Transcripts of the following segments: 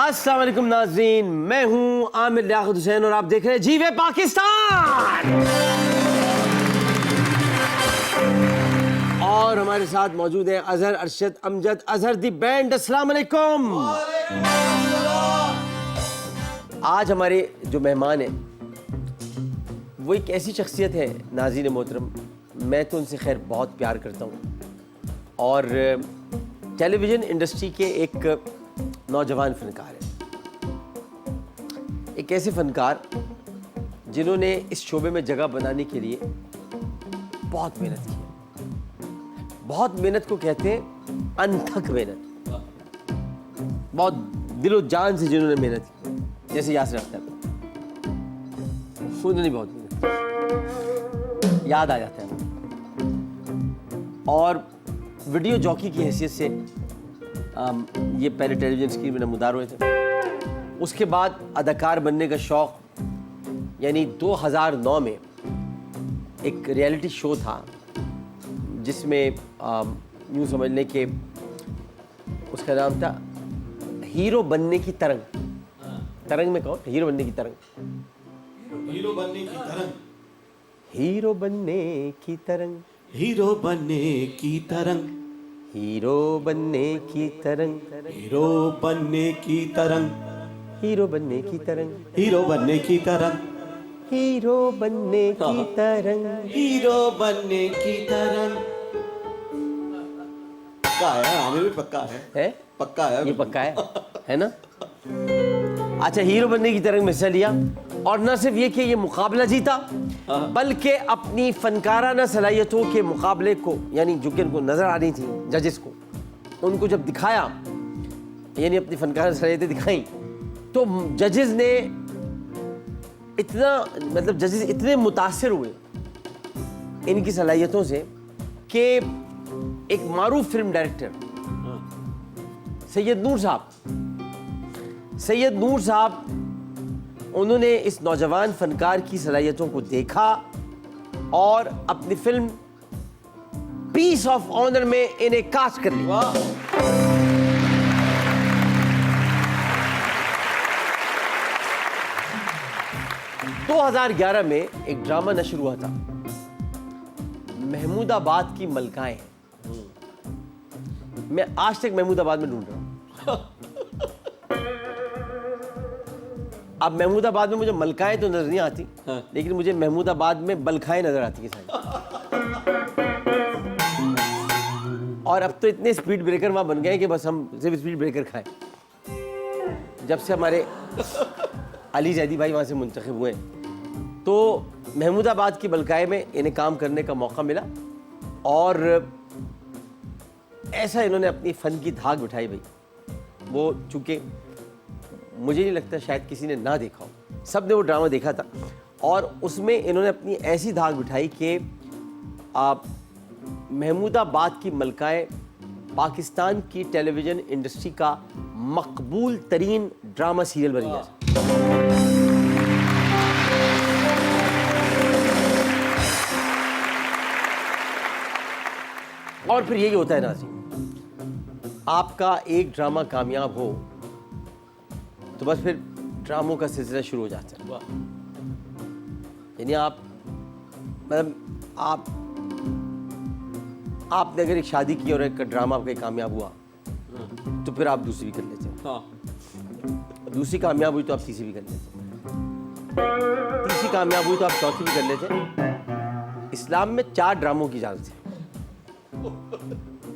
अस्सलाम वालेकुम नाज़रीन, मैं हूं आमिर लियाकत हुसैन और आप देख रहे हैं जीवे पाकिस्तान। और हमारे साथ मौजूद है अजहर अरशद अमजद अजहर दी बैंड। अस्सलाम वालेकुम। आज हमारे जो मेहमान हैं वो एक ऐसी शख्सियत है नाज़रीन मोहतरम, मैं तो उनसे खैर बहुत प्यार करता हूँ और टेलीविज़न इंडस्ट्री के एक नौजवान फ़नकार है, एक ऐसे फ़नकार जिन्होंने इस शोबे में जगह बनाने के लिए बहुत मेहनत की है। बहुत मेहनत को कहते हैं अनथक मेहनत, बहुत दिलो जान से जिन्होंने मेहनत की, जैसे यासर अख्तर, उन्होंने बहुत मेहनत, याद आ जाता है। और वीडियो जॉकी की हैसियत से ये पहले टेलीविज़न स्क्रीन में नमूदार हुए थे। उसके बाद अदाकार बनने का शौक़, यानी 2009 में एक रियलिटी शो था जिसमें यूँ समझ लें कि उसका नाम था हीरो बनने की तरंग। तरंग में कौन? हीरो बनने की तरंग। हीरो बनने की तरंग। हीरो बनने की तरंग। हीरो बनने की तरंग। हीरो बनने की तरंग। हीरो बनने की तरंग। हीरो बनने की तरंग। हीरो बनने की तरंग। हीरो बनने की तरंग। हीरो बनने की तरंग। पक्का है, हमें भी पक्का है। पक्का है, ये पक्का है ना? अच्छा, हीरो बनने की तरंग में हिस्सा लिया और न सिर्फ ये कि ये मुकाबला जीता, बल्कि अपनी फनकाराना सलाहियतों के मुकाबले को, यानी जो कि उनको नज़र आ रही थी जजेस को, उनको जब दिखाया, यानी अपनी फनकाराना सलाहियतें दिखाई, तो जजेस ने इतना, मतलब जजेस इतने मुतासिर हुए इनकी सलाहियतों से कि एक मारूफ फिल्म डायरेक्टर सैयद नूर साहब, उन्होंने इस नौजवान फनकार की सलाहियतों को देखा और अपनी फिल्म पीस ऑफ ऑनर में इन्हें कास्ट कर लिया। 2011 में एक ड्रामा नशर हुआ था, महमूदाबाद की मलकाएं। मैं आज तक महमूदाबाद में ढूंढ रहा हूं। अब महमूदाबाद में मुझे मलकाएं तो नजर नहीं आती, लेकिन मुझे महमूदाबाद में बलखाएं नजर आती हैं सारी। और अब तो इतने स्पीड ब्रेकर वहां बन गए कि बस हम सिर्फ स्पीड ब्रेकर खाएं। जब से हमारे अली जैदी भाई वहां से मुंतखब हुए, तो महमूदाबाद की बलखाएं में इन्हें काम करने का मौका मिला और ऐसा इन्होंने अपनी फ़न की धाक बिठाई भाई। वो चूँकि मुझे नहीं लगता शायद किसी ने ना देखा हो, सब ने वो ड्रामा देखा था और उसमें इन्होंने अपनी ऐसी धाक बिठाई कि आप महमूदाबाद की मलकाएं पाकिस्तान की टेलीविज़न इंडस्ट्री का मकबूल तरीन ड्रामा सीरियल बन गया। और फिर यही होता है नाज़रीन, आपका एक ड्रामा कामयाब हो तो बस फिर ड्रामों का सिलसिला शुरू हो जाता है। यानी आपने अगर एक शादी की और एक ड्रामा आपका कामयाब हुआ तो फिर आप दूसरी भी कर लेते हैं। दूसरी कामयाब हुई तो आप तीसरी भी कर लेते हैं। तीसरी कामयाब हुई तो आप चौथी भी कर लेते हैं। इस्लाम में 4 ड्रामों की इजाज़त है।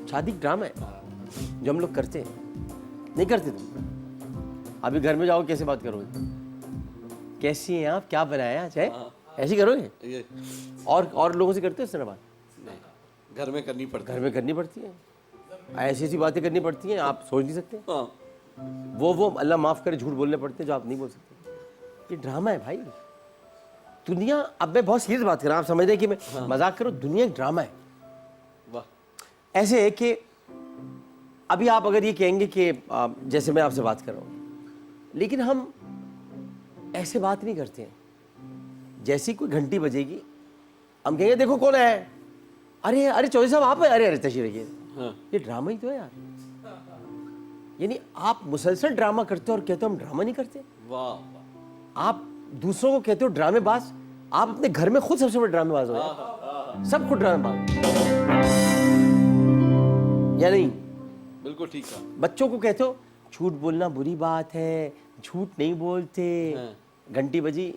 शादी ड्रामा है जो हम लोग करते हैं, नहीं करते तुम? अभी घर में जाओ, कैसे बात करोगे? कैसी हैं आप, क्या बनाया आज है, ऐसी करोगे? और लोगों से करते हो इस तरह बात? नहीं, घर में करनी पड़ती है। घर में करनी पड़ती है, ऐसी ऐसी बातें करनी पड़ती हैं, आप सोच नहीं सकते। वो अल्लाह माफ़ करे झूठ बोलने पड़ते हैं जो आप नहीं बोल सकते। ये ड्रामा है भाई, दुनिया। अब मैं बहुत सीरियस बात कर रहा हूँ, आप समझ रहे हैं कि मैं मजाक करो, दुनिया एक ड्रामा है। वाह। ऐसे है कि अभी आप अगर ये कहेंगे कि जैसे मैं आपसे बात कर रहा हूँ, लेकिन हम ऐसे बात नहीं करते हैं। जैसी कोई घंटी बजेगी हम कहेंगे देखो कौन है, अरे चौधरी साहब आप है, अरे तशरीफ रखिए। ये ड्रामा ही तो है यार। यानी आप मुसलसल ड्रामा करते हो और कहते हो हम ड्रामा नहीं करते। वाह वाह। आप दूसरों को कहते हो ड्रामेबाज, आप अपने घर में खुद सबसे बड़े ड्रामेबाज हो यार। सबको ड्रामेबाज या नहीं? बिल्कुल ठीक है। बच्चों को कहते हो झूठ बोलना बुरी बात है, झूठ नहीं बोलते। घंटी बजी,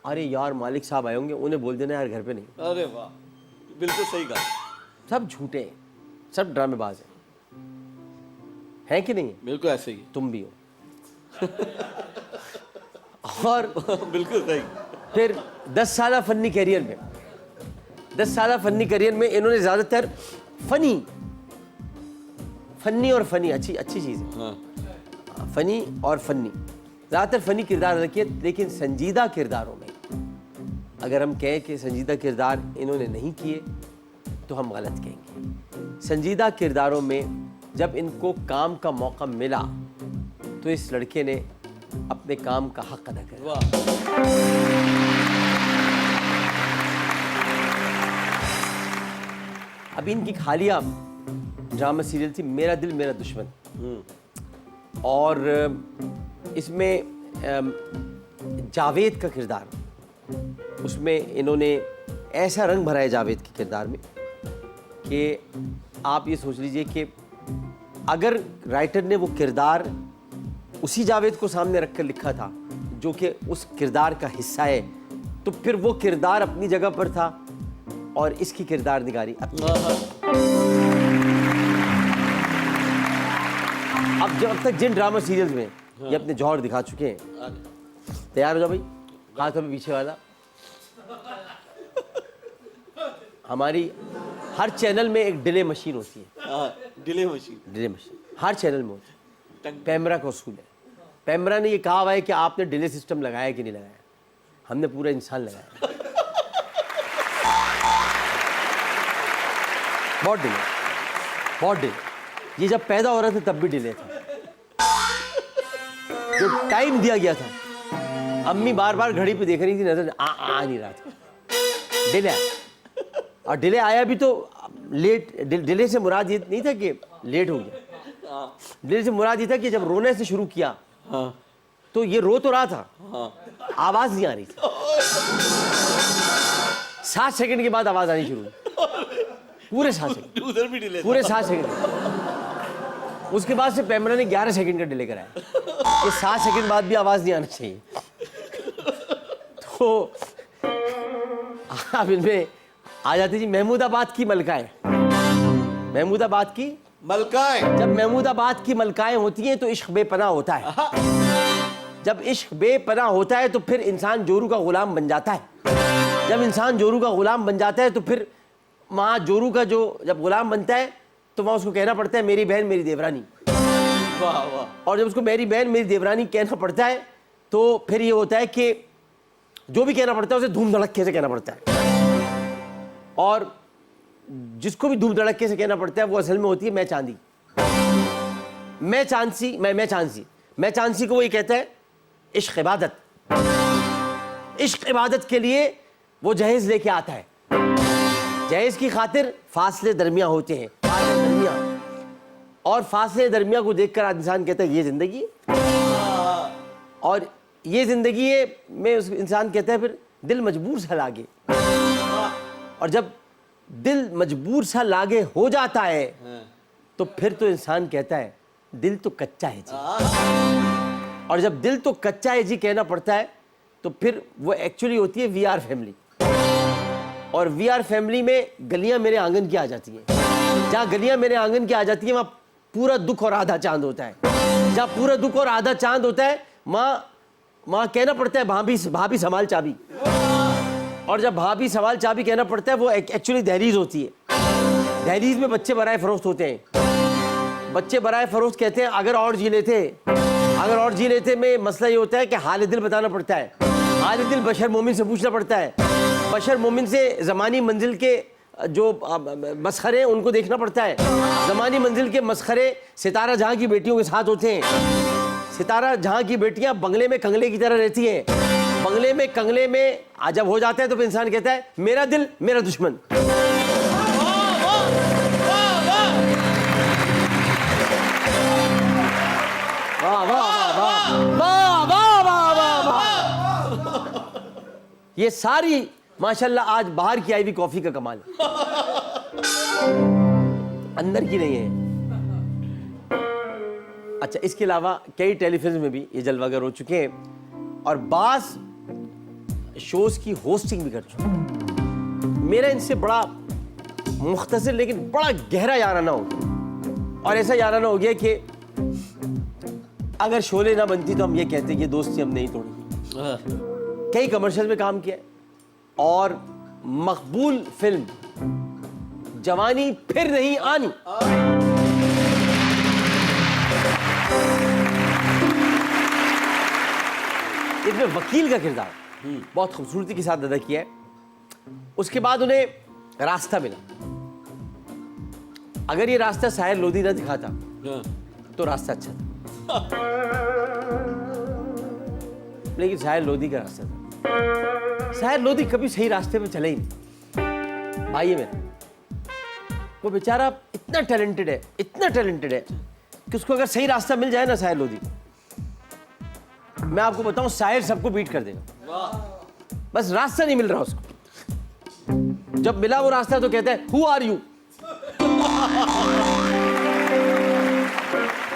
अरे यार मालिक साहब आए होंगे, उन्हें बोल देना यार घर पे नहीं। अरे वाह, बिल्कुल सही कहा। सब झूठे हैं, सब ड्रामेबाज हैं कि नहीं? बिल्कुल ऐसे ही। तुम भी हो। और बिल्कुल सही। फिर 10 साल फनी करियर में, 10 साल फनी करियर में इन्होंने ज्यादातर फनी और फनी अच्छी चीज है। हाँ। फनी और फनी, ज्यादातर फनी किरदार अदा किए, लेकिन संजीदा किरदारों में अगर हम कहें कि संजीदा किरदार इन्होंने नहीं किए तो हम गलत कहेंगे। संजीदा किरदारों में जब इनको काम का मौका मिला तो इस लड़के ने अपने काम का हक अदा किया। वाह। अभी इनकी हालिया ड्रामा सीरियल थी मेरा दिल मेरा दुश्मन, और इसमें जावेद का किरदार, उसमें इन्होंने ऐसा रंग भरा है जावेद के किरदार में कि आप ये सोच लीजिए कि अगर राइटर ने वो किरदार उसी जावेद को सामने रखकर लिखा था जो कि उस किरदार का हिस्सा है, तो फिर वो किरदार अपनी जगह पर था और इसकी किरदार निगारी अब तक जिन ड्रामा सीरियल्स में ये अपने जौहर दिखा चुके हैं। तैयार हो जाओ भाई, हाथों में पीछे वाला। हमारी हर चैनल में एक डिले मशीन होती है। डिले मशीन, डिले मशीन हर चैनल में होती है। पैमरा का उसूल है। पैमरा ने ये कहा हुआ है कि आपने डिले सिस्टम लगाया कि नहीं लगाया। हमने पूरा इंसान लगाया। बहुत डिले, बहुत डिले। ये जब पैदा हो रहा था तब भी डिले था। जो टाइम दिया गया था, अम्मी बार बार घड़ी पे देख रही थी, नजर आ नहीं रहा था। डिले आया, और डिले आया भी तो लेट। डिले से मुराद ये नहीं था कि लेट हो गया। डिले से मुराद ये था कि जब रोने से शुरू किया तो ये रो तो रहा था, आवाज नहीं आ रही थी। 7 सेकंड के बाद आवाज आनी शुरू हुई। पूरे 7 सेकंड, उधर भी डिले, पूरे 7 सेकंड। उसके बाद से पैमरा ने 11 सेकंड का डिले कराया कि 7 सेकंड बाद भी आवाज नहीं आना चाहिए। तो आप इनमें आ जाती जी महमूदाबाद की मलकाएं। महमूदाबाद की मलकाएं। जब महमूदाबाद की मलकाएं होती हैं तो इश्क बेपनाह होता है। जब इश्क बेपनाह होता है तो फिर इंसान जोरू का गुलाम बन जाता है। जब इंसान जोरू का गुलाम बन जाता है तो फिर माँ जोरू का जो जब गुलाम बनता है तो वहाँ उसको कहना पड़ता है मेरी बहन मेरी देवरानी। वाह वाह। और जब उसको मेरी बहन मेरी देवरानी कहना पड़ता है तो फिर ये होता है कि जो भी कहना पड़ता है उसे धूम धड़क्के से कहना पड़ता है। और जिसको भी धूम धड़क्के से कहना पड़ता है वो असल में होती है मैं चांदी। मैं चांसी, मैं चांसी। मैं चांसी को वही कहता है इश्क इबादत। इश्क इबादत के लिए वो जहेज लेके आता है। जहेज की खातिर फासले दरमिया होते हैं, फासले दरमिया। और फासले दरमिया को देखकर इंसान कहता है ये जिंदगी है। और ये जिंदगी है में उस इंसान कहता है फिर दिल मजबूर सा लागे। और जब दिल मजबूर सा लागे हो जाता है तो फिर तो इंसान कहता है दिल तो कच्चा है जी। और जब दिल तो कच्चा है जी कहना पड़ता है तो फिर वो एक्चुअली होती है वी आर फैमिली। और वी आर फैमिली में गलियां मेरे आंगन की आ जाती हैं। जहाँ गलियां मेरे आंगन की आ जाती हैं वहाँ पूरा दुख और आधा चांद होता है। जहाँ पूरा दुख और आधा चांद होता है माँ कहना पड़ता है भाभी संभाल चाबी। और जब भाभी संभाल चाबी कहना पड़ता है वो एक्चुअली दहलीज होती है। दहलीज में बच्चे बराए फरोख्त होते हैं। बच्चे बराए फरोख्त कहते हैं अगर और जी लेते में मसला ये होता है कि हाल दिल बताना पड़ता है। हाल दिल बशर मोमिन से पूछना पड़ता है। बशर मोमिन से ज़मानी मंजिल के जो मसखरे हैं उनको देखना पड़ता है। ज़मानी मंजिल के मसखरे सितारा जहाँ की बेटियों के साथ होते हैं। सितारा जहाँ की बेटियाँ बंगले में कंगले की तरह रहती हैं। बंगले में कंगले में जब हो जाता है तो फिर इंसान कहता है मेरा दिल मेरा दुश्मन। ये सारी माशाल्लाह आज बाहर की आई हुई कॉफी का कमाल है, अंदर की नहीं है। अच्छा, इसके अलावा कई टेलीफिल्म में भी ये जलवागर हो चुके हैं और बास शोज की होस्टिंग भी कर चुके हैं। मेरा इनसे बड़ा मुख्तसर लेकिन बड़ा गहरा याराना हो गया, और ऐसा याराना हो गया कि अगर शोले ना बनती तो हम ये कहते कि ये दोस्ती हम नहीं तोड़ी। कई कमर्शियल में काम किया और मकबूल फिल्म जवानी फिर नहीं आनी, इसमें वकील का किरदार बहुत खूबसूरती के साथ अदा किया है। उसके बाद उन्हें रास्ता मिला। अगर ये रास्ता साहिर लोधी ना दिखाता तो रास्ता अच्छा था, लेकिन साहिर लोधी का रास्ता था। साहिर लोधी कभी सही रास्ते पे चले ही नहीं। भाई है मेरा, वो बेचारा इतना टैलेंटेड है, इतना टैलेंटेड है कि उसको अगर सही रास्ता मिल जाए ना साहिर लोधी, मैं आपको बताऊं साहिर सबको बीट कर देगा। बस रास्ता नहीं मिल रहा उसको। जब मिला वो रास्ता तो कहता है हु आर यू।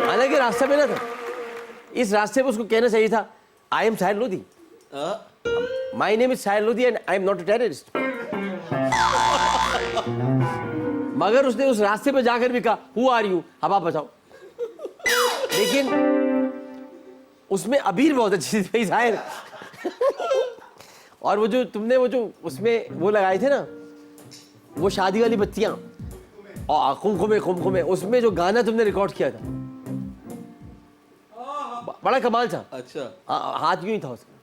हालांकि रास्ता मिला था, इस रास्ते पे उसको कहना चाहिए था I am Sahir Lodhi, my name is Sahir Lodhi and I am not a terrorist. मगर उसने उस रास्ते पे जाकर भी कहा हु आर यू, अब आप बताओ। लेकिन उसमें अबीर बहुत अच्छी थी जाहिर। और वो जो तुमने वो जो उसमें वो लगाए थे ना, वो शादी वाली बत्तियां और कुमकुमे, उसमें जो गाना तुमने रिकॉर्ड किया था बड़ा कमाल था। अच्छा, हाथ यूं ही था उसका।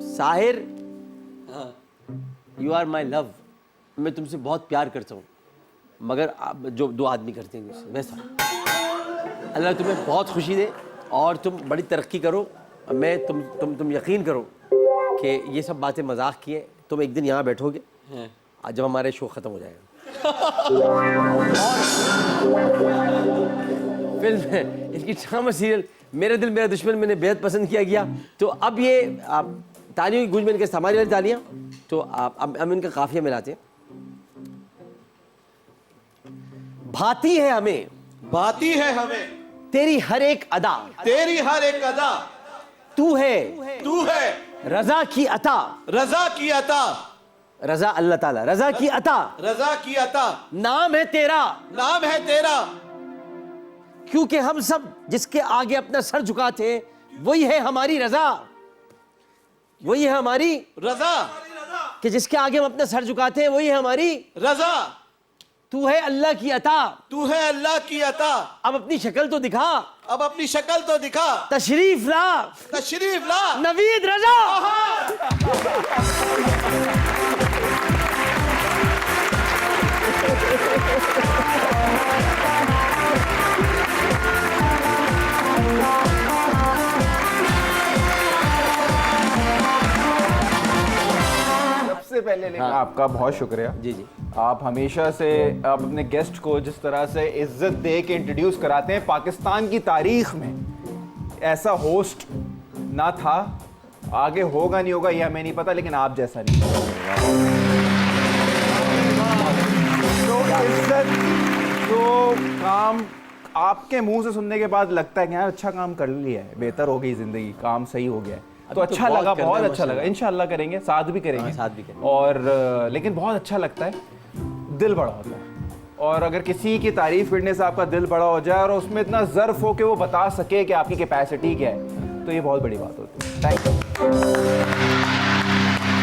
Sahir, you are my love, मैं तुमसे बहुत प्यार करता हूँ, मगर जो दो आदमी करते हैं वैसा। अल्लाह तुम्हें बहुत खुशी दे और तुम बड़ी तरक्की करो। मैं तुम यकीन करो कि ये सब बातें मजाक की हैं। तुम एक दिन यहाँ बैठोगे जब हमारे शो ख़त्म हो जाएगा। फिल्म इसकी ड्रामा सीरियल मेरा दिल मेरा दुश्मन मैंने बेहद पसंद किया गया। तो अब ये तालियों की गूंज में इनके हमारी वाली तालियाँ, तो अब हम इनका काफिया मिलाते हैं। भाती है हमें, भाती है हमें तेरी हर एक अदा, तेरी हर एक अदा, तू है रजा की अता, रजा की अता, रजा अल्लाह ताला, रजा की अता, रजा की अता, नाम है तेरा, नाम है तेरा, क्योंकि हम सब जिसके आगे अपना सर झुकाते हैं वही है हमारी रजा, वही है हमारी रजा, कि जिसके आगे हम अपना सर झुकाते हैं वही है हमारी रजा। तू है अल्लाह की अता, तू है अल्लाह की अता, अब अपनी शक्ल तो दिखा, अब अपनी शक्ल तो दिखा, तशरीफ ला, तशरीफ ला, नवीद रजा। सबसे पहले लेकिन आपका बहुत शुक्रिया। जी जी, आप हमेशा से आप अपने गेस्ट को जिस तरह से इज्जत दे के इंट्रोड्यूस कराते हैं, पाकिस्तान की तारीख में ऐसा होस्ट ना था, आगे होगा नहीं होगा ये हमें नहीं पता, लेकिन आप जैसा नहीं होगा। तो इज्जत तो काम आपके मुंह से सुनने के बाद लगता है कि यार अच्छा काम कर लिया है, बेहतर हो गई जिंदगी, काम सही हो गया है, तो अच्छा लगा, बहुत अच्छा लगा। इंशाल्लाह करेंगे, साथ भी करेंगे, साथ भी करेंगे। और लेकिन बहुत अच्छा लगता है, दिल बड़ा होता है। और अगर किसी की तारीफ करने से आपका दिल बड़ा हो जाए और उसमें इतना ज़र्फ हो कि वो बता सके कि आपकी कैपेसिटी क्या है, तो ये बहुत बड़ी बात होती है। थैंक यू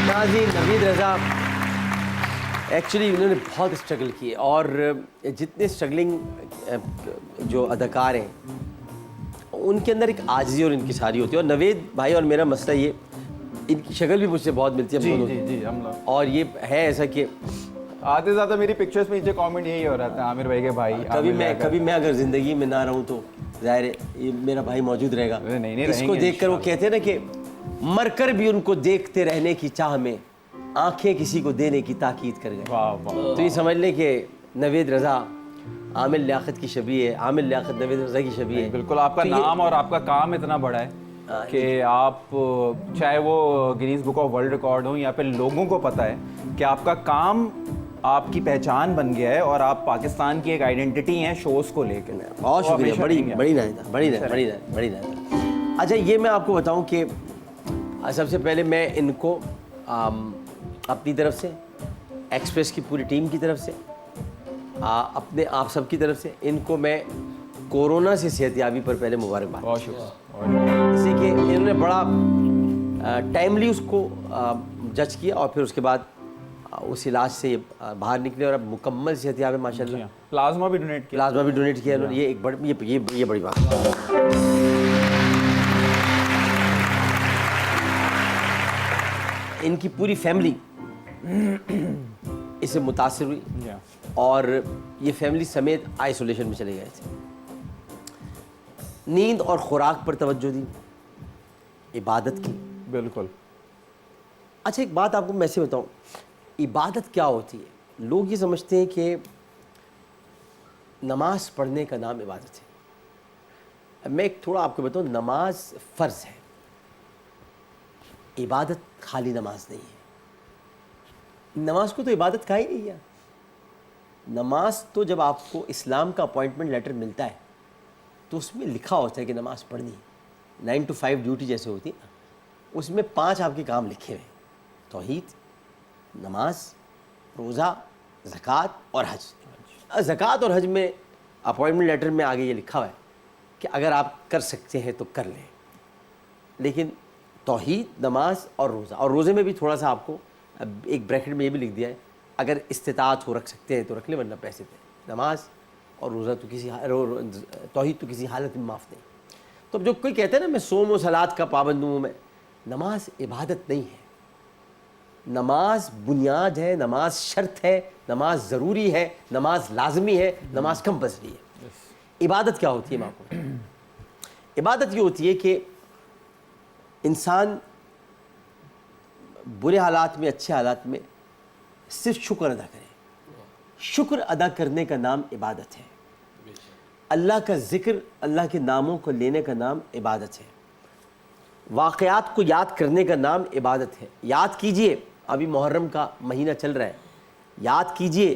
नाज़रीन। नवीद रज़ा एक्चुअली उन्होंने बहुत स्ट्रगल की, और जितने स्ट्रगलिंग जो अदाकार हैं उनके अंदर एक आजिज़ी और इनकी सारी होती है। और नवेद भाई और मेरा मसला ये, इनकी शक्ल भी मुझसे बहुत मिलती है हम दोनों जी हम लोग, और ये है ऐसा कि आते ज़्यादा मेरी पिक्चर्स में नीचे कमेंट यही हो रहा था, आमिर भाई के भाई। कभी मैं अगर ज़िंदगी में ना रहूँ तो ज़ाहिर है ये मेरा भाई मौजूद रहेगा। नहीं इसको देखकर वो कहते हैं ना कि मरकर भी उनको देखते रहने की चाह में आंखें किसी को देने की ताकीद कर गए। वाह वाह। तो ये समझ लें कि नवेद रज़ा आमिर लियाकत की शबीह है, आमिर लियाकत नवेद रज़ा की शबीह है। बिल्कुल, आपका तो नाम और आपका काम इतना बड़ा है कि आप चाहे वो Guinness book of world record हो या फिर लोगों को पता है कि आपका काम आपकी पहचान बन गया है और आप पाकिस्तान की एक आइडेंटिटी हैं शोज़ को लेकर। बहुत शुक्रिया, बड़ी बड़ी नायदा, बड़ी नायदा, बड़ी नायदा, बड़ी नायदा। अच्छा, ये मैं आपको बताऊं कि सबसे पहले मैं इनको अपनी तरफ से, एक्सप्रेस की पूरी टीम की तरफ से, अपने आप सब की तरफ से इनको मैं कोरोना से सेहतयाबी पर पहले मुबारकबाद। बहुत शुक्रिया। इसी के इन्होंने बड़ा टाइमली उसको जज किया और फिर उसके बाद उस इलाज से बाहर निकले और अब मुकम्मल सेहतयाब है माशाल्लाह। प्लाज्मा भी डोनेट किया। प्लाज्मा भी डोनेट किया इन्होंने, ये एक बड़ी ये बड़ी बात है। इनकी पूरी फैमिली इससे मुतासिर हुई और ये फैमिली समेत आइसोलेशन में चले गए थे। नींद और खुराक पर तवज्जो दी, इबादत की। बिल्कुल। अच्छा, एक बात आपको मैं से बताऊं, इबादत क्या होती है? लोग ये समझते हैं कि नमाज पढ़ने का नाम इबादत है। मैं एक थोड़ा आपको बताऊं, नमाज फ़र्ज है, इबादत खाली नमाज नहीं है। नमाज को तो इबादत कहा ही नहीं है। नमाज तो जब आपको इस्लाम का अपॉइंटमेंट लेटर मिलता है तो उसमें लिखा होता है कि नमाज पढ़नी है। 9 to 5 ड्यूटी जैसे होती है ना, उसमें 5 आपके काम लिखे हुए हैं: तौहीद, नमाज, रोज़ा, ज़कात और हज। ज़कात और हज में अपॉइंटमेंट लेटर में आगे ये लिखा हुआ है कि अगर आप कर सकते हैं तो कर लें, लेकिन तौहीद, नमाज और रोज़ा, और रोज़े में भी थोड़ा सा आपको एक ब्रैकेट में ये भी लिख दिया है, अगर इस्तिताअत हो रख सकते हैं तो रख लें, वरना पैसे दें। नमाज और रोज़ा तो तौहीद तो किसी हालत में माफ़ नहीं। तो जो कोई कहते हैं ना मैं सोम और सलात का पाबंद हूँ, मैं, नमाज इबादत नहीं है। नमाज बुनियाद है, नमाज शर्त है, नमाज ज़रूरी है, नमाज लाजमी है, नमाज कंपल्सरी है। इबादत क्या होती है मैं आपको, इबादत ये होती है कि इंसान बुरे हालात में, अच्छे हालात में सिर्फ शुक्र अदा करे। शुक्र अदा करने का नाम इबादत है। अल्लाह का ज़िक्र, अल्लाह के नामों को लेने का नाम इबादत है। वाक़यात को याद करने का नाम इबादत है। याद कीजिए, अभी मुहर्रम का महीना चल रहा है, याद कीजिए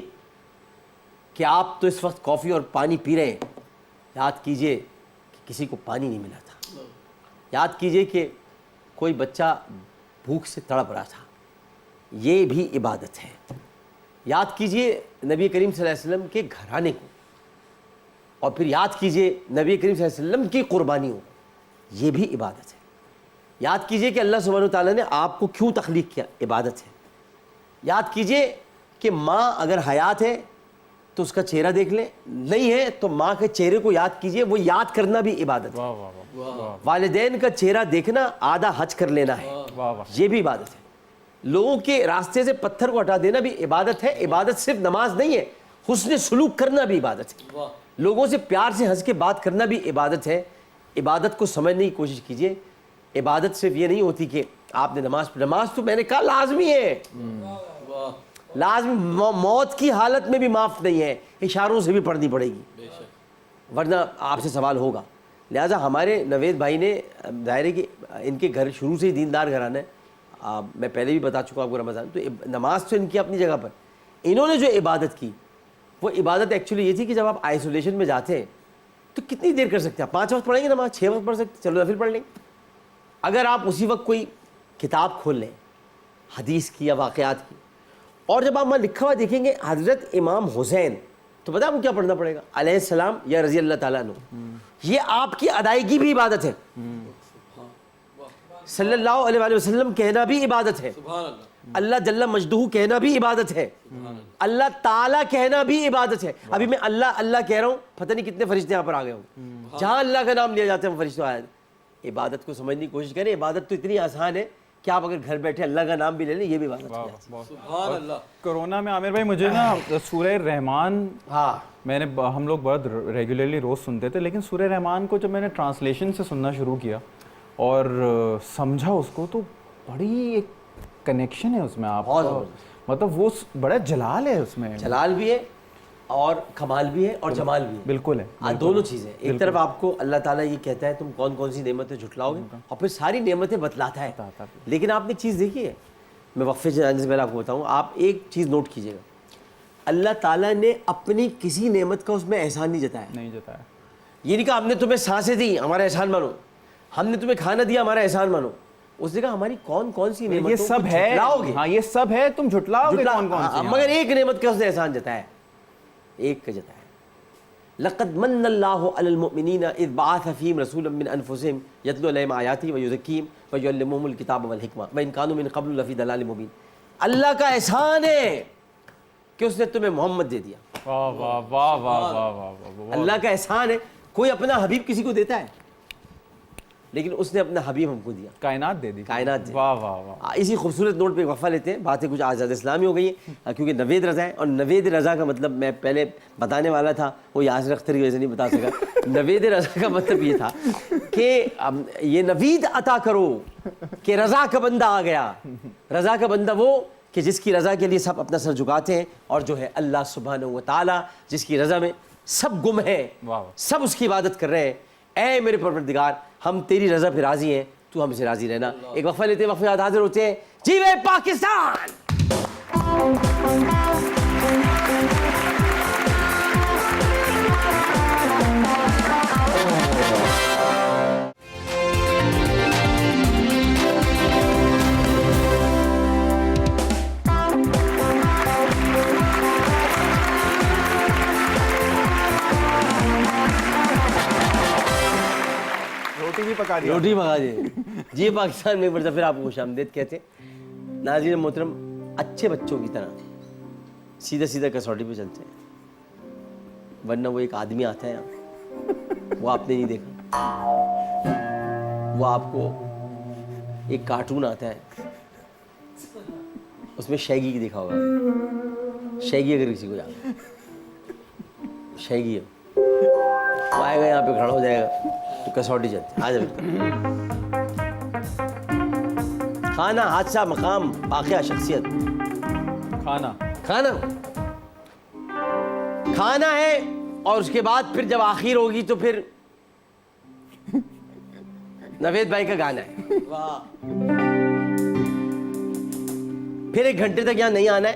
कि आप तो इस वक्त कॉफ़ी और पानी पी रहे हैं। याद कीजिए कि किसी को पानी नहीं मिला था। याद कीजिए कि कोई बच्चा भूख से तड़प रहा था, ये भी इबादत है। याद कीजिए नबी करीम सल्लल्लाहु अलैहि वसल्लम के घराने को, और फिर याद कीजिए नबी करीम सल्लल्लाहु अलैहि वसल्लम की कुर्बानियों को, ये भी इबादत है। याद कीजिए कि अल्लाह सुब्हानहू तआला ने आपको क्यों तख्लीक किया, इबादत है। याद कीजिए कि माँ अगर हयात है तो उसका चेहरा देख ले, नहीं है तो माँ के चेहरे को याद कीजिए, वो याद करना भी इबादत है। वालिदैन का चेहरा देखना आधा हज कर लेना है, ये भी इबादत है। लोगों के रास्ते से पत्थर को हटा देना भी इबादत है। इबादत सिर्फ नमाज नहीं है, हुस्न सुलूक करना भी इबादत है। लोगों से प्यार से हंस के बात करना भी इबादत है। इबादत को समझने की कोशिश कीजिए। इबादत सिर्फ ये नहीं होती कि आपने नमाज तो मैंने कहा लाजमी है, लाजमी, मौत की हालत में भी माफ़ नहीं है, इशारों से भी पढ़नी पड़ेगी, वरना आपसे सवाल होगा। लिहाजा हमारे नवेद भाई ने दायरे की, इनके घर शुरू से ही दीनदार घराना है। मैं पहले भी बता चुका आपको रमज़ान, तो नमाज तो इनकी अपनी जगह पर, इन्होंने जो इबादत की वो इबादत एक्चुअली ये थी कि जब आप आइसोलेशन में जाते हैं तो कितनी देर कर सकते हैं? 5 वक्त पढ़ेंगे नमाज, 6 वक्त पढ़ सकते, चलो नफिल पढ़ लेंगे। अगर आप उसी वक्त कोई किताब खोल लें हदीस की या वाक़यात की, और जब आप वहाँ लिखा हुआ देखेंगे हज़रत इमाम हुसैन, तो पता है आपको क्या पढ़ना पड़ेगा? अलैहिस्सलाम या रज़ी अल्लाह ताला अन्हु। ये आपकी अदायगी भी इबादत है। सल्लल्लाहु अलैहि वसल्लम कहना भी इबादत है। अल्लाह जल्ला मजदूहू कहना भी इबादत है। अल्लाह ताला कहना भी इबादत है। अभी मैं अल्लाह अल्लाह कह रहा हूँ, पता नहीं कितने फरिश्ते यहाँ पर आ गए हों। जहाँ अल्लाह का नाम लिया जाता है वो फरिश्ते आए। इबादत को समझने की कोशिश करें। इबादत तो इतनी आसान है कि आप अगर घर बैठे अल्लाह का नाम भी ले लें, ये भी इबादत है। कोरोना में आमिर भाई मुझे ना सूरह रहमान, हाँ, मैंने हम लोग बहुत रेगुलरली रोज़ सुनते थे, लेकिन सूरह रहमान को जब मैंने ट्रांसलेशन से सुनना शुरू किया और समझा उसको, तो बड़ी एक कनेक्शन है उसमें। आप मतलब वो बड़ा जलाल है उसमें, जलाल भी है और कमाल भी है और जमाल भी है। बिल्कुल है, दोनों चीज़ें। एक तरफ आपको अल्लाह ताला ये कहता है तुम कौन कौन सी नेमतें झुटलाओगे, और फिर सारी नेमतें बतलाता है। लेकिन आपने एक चीज़ देखी है, मैं वक्फे से जाने से पहले आपको बताऊँ, आप एक चीज़ नोट कीजिएगा, अल्लाह ताला ने अपनी किसी नेमत का उसमें एहसान नहीं जताया। ये नहीं कहा हमने तुम्हें सांसें दी हमारा एहसान मानो, हमने तुम्हें खाना दिया हमारा एहसान मानो। उसने कहा हमारी कौन कौन सी नेमत ये सब है, हाँ ये सब है, तुम झुटलाओगे कौन कौन सी, मगर एक नेमत का उसने एहसान जताया, एक का जताया। लक़द मन्नल्लाहु अलल मुमिनीना इज़ बअथ फ़ीहिम रसूलन मिन अनफुसिहिम यतलू अलैहिम आयातिही व युज़क्कीहिम व युअल्लिमुहुमुल किताब वल हिकमा व इन कानू मिन क़ब्लु लफ़ी दलालिम मुबीन। अल्लाह का एहसान है कि उसने तुम्हें मोहम्मद दे दिया। वाह वाह वाह वाह वाह वाह। अल्लाह का एहसान है, कोई अपना हबीब किसी को देता है, लेकिन उसने अपना हबीब हमको दिया, कायनात दे दी, कायनात दे। वाह वाह वाह। इसी खूबसूरत नोट पे वक्फा लेते हैं, बातें कुछ आज़ाद इस्लामी हो गई हैं क्योंकि नवेद रज़ा है, और नवेद रज़ा का मतलब मैं पहले बताने वाला था, वो यासर अख्तर की वजह से नहीं बता सका। नवेद रज़ा का मतलब ये था कि ये नवीद अता करो कि रज़ा का बंदा आ गया। रज़ा का बंदा वो कि जिसकी रज़ा के लिए सब अपना सर झुकाते हैं, और जो है अल्लाह सुब्हानहू व तआला जिसकी रज़ा में सब गुम है, सब उसकी इबादत कर रहे हैं। ऐ मेरे परवरदिगार, हम तेरी रज़ा पे राज़ी हैं, तू हमसे राज़ी रहना। एक वक्फा लेते हैं, वक्फे बाद हाजिर होते हैं। जीवे पाकिस्तान। रोटी भी पका दी, रोटी पका दी। जी पाकिस्तान में एक बार फिर आपको खुशामदीद कहते हैं। नाज़रीन मोहतरम, अच्छे बच्चों की तरह सीधा सीधा कसौटी पे चलते हैं, वरना वो एक आदमी आता है यहाँ, वो आपने नहीं देखा, वो आपको एक कार्टून आता है, उसमें शैगी की देखा होगा। शैगी अगर किसी को जाना, शैगी है, वो आएगा यहाँ पे खड़ा हो जाएगा, तो कसौटी चलते आ जाए। खाना, हादसा, मकाम, वाक़या, शख्सियत। खाना खाना खाना है, और उसके बाद फिर जब आखिर होगी तो फिर नवेद भाई का गाना है। वाह, फिर 1 घंटे तक यहाँ नहीं आना है,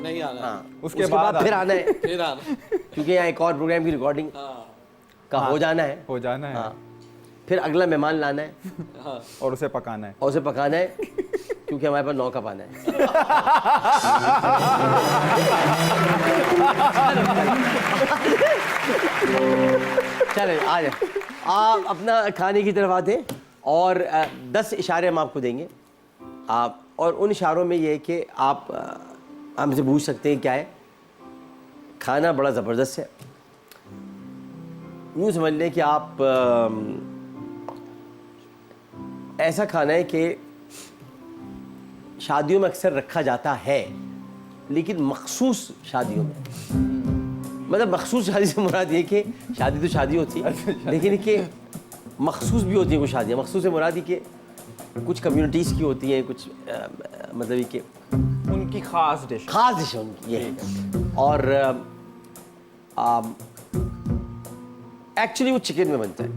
नहीं आना। हाँ, उसके बाद फिर आना है, फिर आना। क्योंकि यहाँ एक और प्रोग्राम की रिकॉर्डिंग का हो जाना है। हो जाना है, हाँ, फिर अगला मेहमान लाना है, और उसे पकाना है, और उसे पकाना है, क्योंकि हमारे पास 9 का पाना है। चले आ जाए, आप अपना खाने की तरफ आते हैं, और 10 इशारे हम आपको देंगे आप, और उन इशारों में ये है कि आप हमसे पूछ सकते हैं क्या है। खाना बड़ा ज़बरदस्त है, यूँ समझ लें कि आप ऐसा खाना है कि शादियों में अक्सर रखा जाता है, लेकिन मखसूस शादियों में, मतलब मखसूस शादी से मुराद ये कि शादी तो शादी होती है, लेकिन कि मखसूस भी होती है कुछ शादियाँ। मखसूस से मुराद ये कि कुछ कम्युनिटीज़ की होती हैं, कुछ मतलब ये कि उनकी खास डिश है उनकी, ये है। और एक्चुअली वो चिकन में बनता है।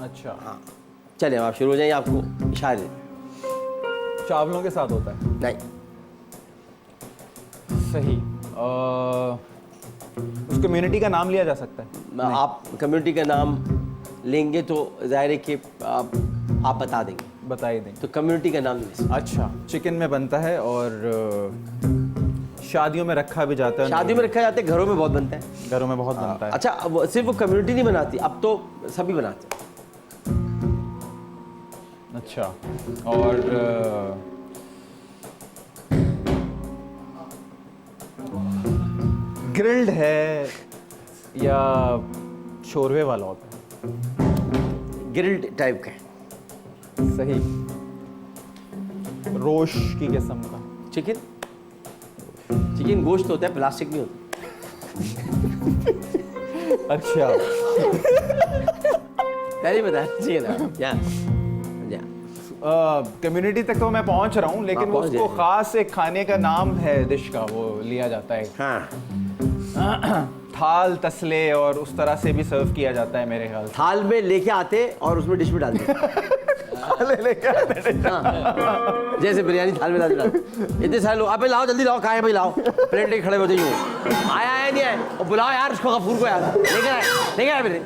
अच्छा, हाँ, चलें आप शुरू हो जाइए, आपको इशारे। चावलों के साथ होता है? नहीं। सही। उस कम्युनिटी का नाम लिया जा सकता है? आप कम्युनिटी का नाम लेंगे तो जाहिर है कि आप बता देंगे, बता ही देंगे। तो कम्युनिटी का नाम नहीं। अच्छा, चिकन में बनता है और शादियों में रखा भी जाता है। शादियों में रखा जाता है, घरों में बहुत बनता है। घरों में बहुत बनता है। अच्छा, अब सिर्फ वो कम्युनिटी नहीं बनाती, अब तो सभी बनाते हैं। अच्छा, और ग्रिल्ड है या शोरवे वाला होता है? ग्रिल्ड टाइप का है। सही। रोश की किस्म का चिकन गोश्त होता है, प्लास्टिक नहीं होता। अच्छा, पहले बताना चाहिए ना। या कम्युनिटी तक तो मैं पहुंच रहा हूँ, लेकिन हाँ, पहुंच उसको जाइए। खास एक खाने का नाम है डिश का, वो लिया जाता है। हाँ, थाल तसले और उस तरह से भी सर्व किया जाता है मेरे ख्याल थाल में लेके आते और उसमें डिश में डाल देते। से लेके आते हैं। हाँ, जैसे बिरयानी थाल में डाल देते। इतने सारे लोग, अबे लाओ जल्दी लाओ, कहाँ है भाई, लाओ। प्लेट लेके खड़े होते यूँ, आया नहीं आया, और बुलाओ यार उसको, गफूर को यार, लेके आए मेरे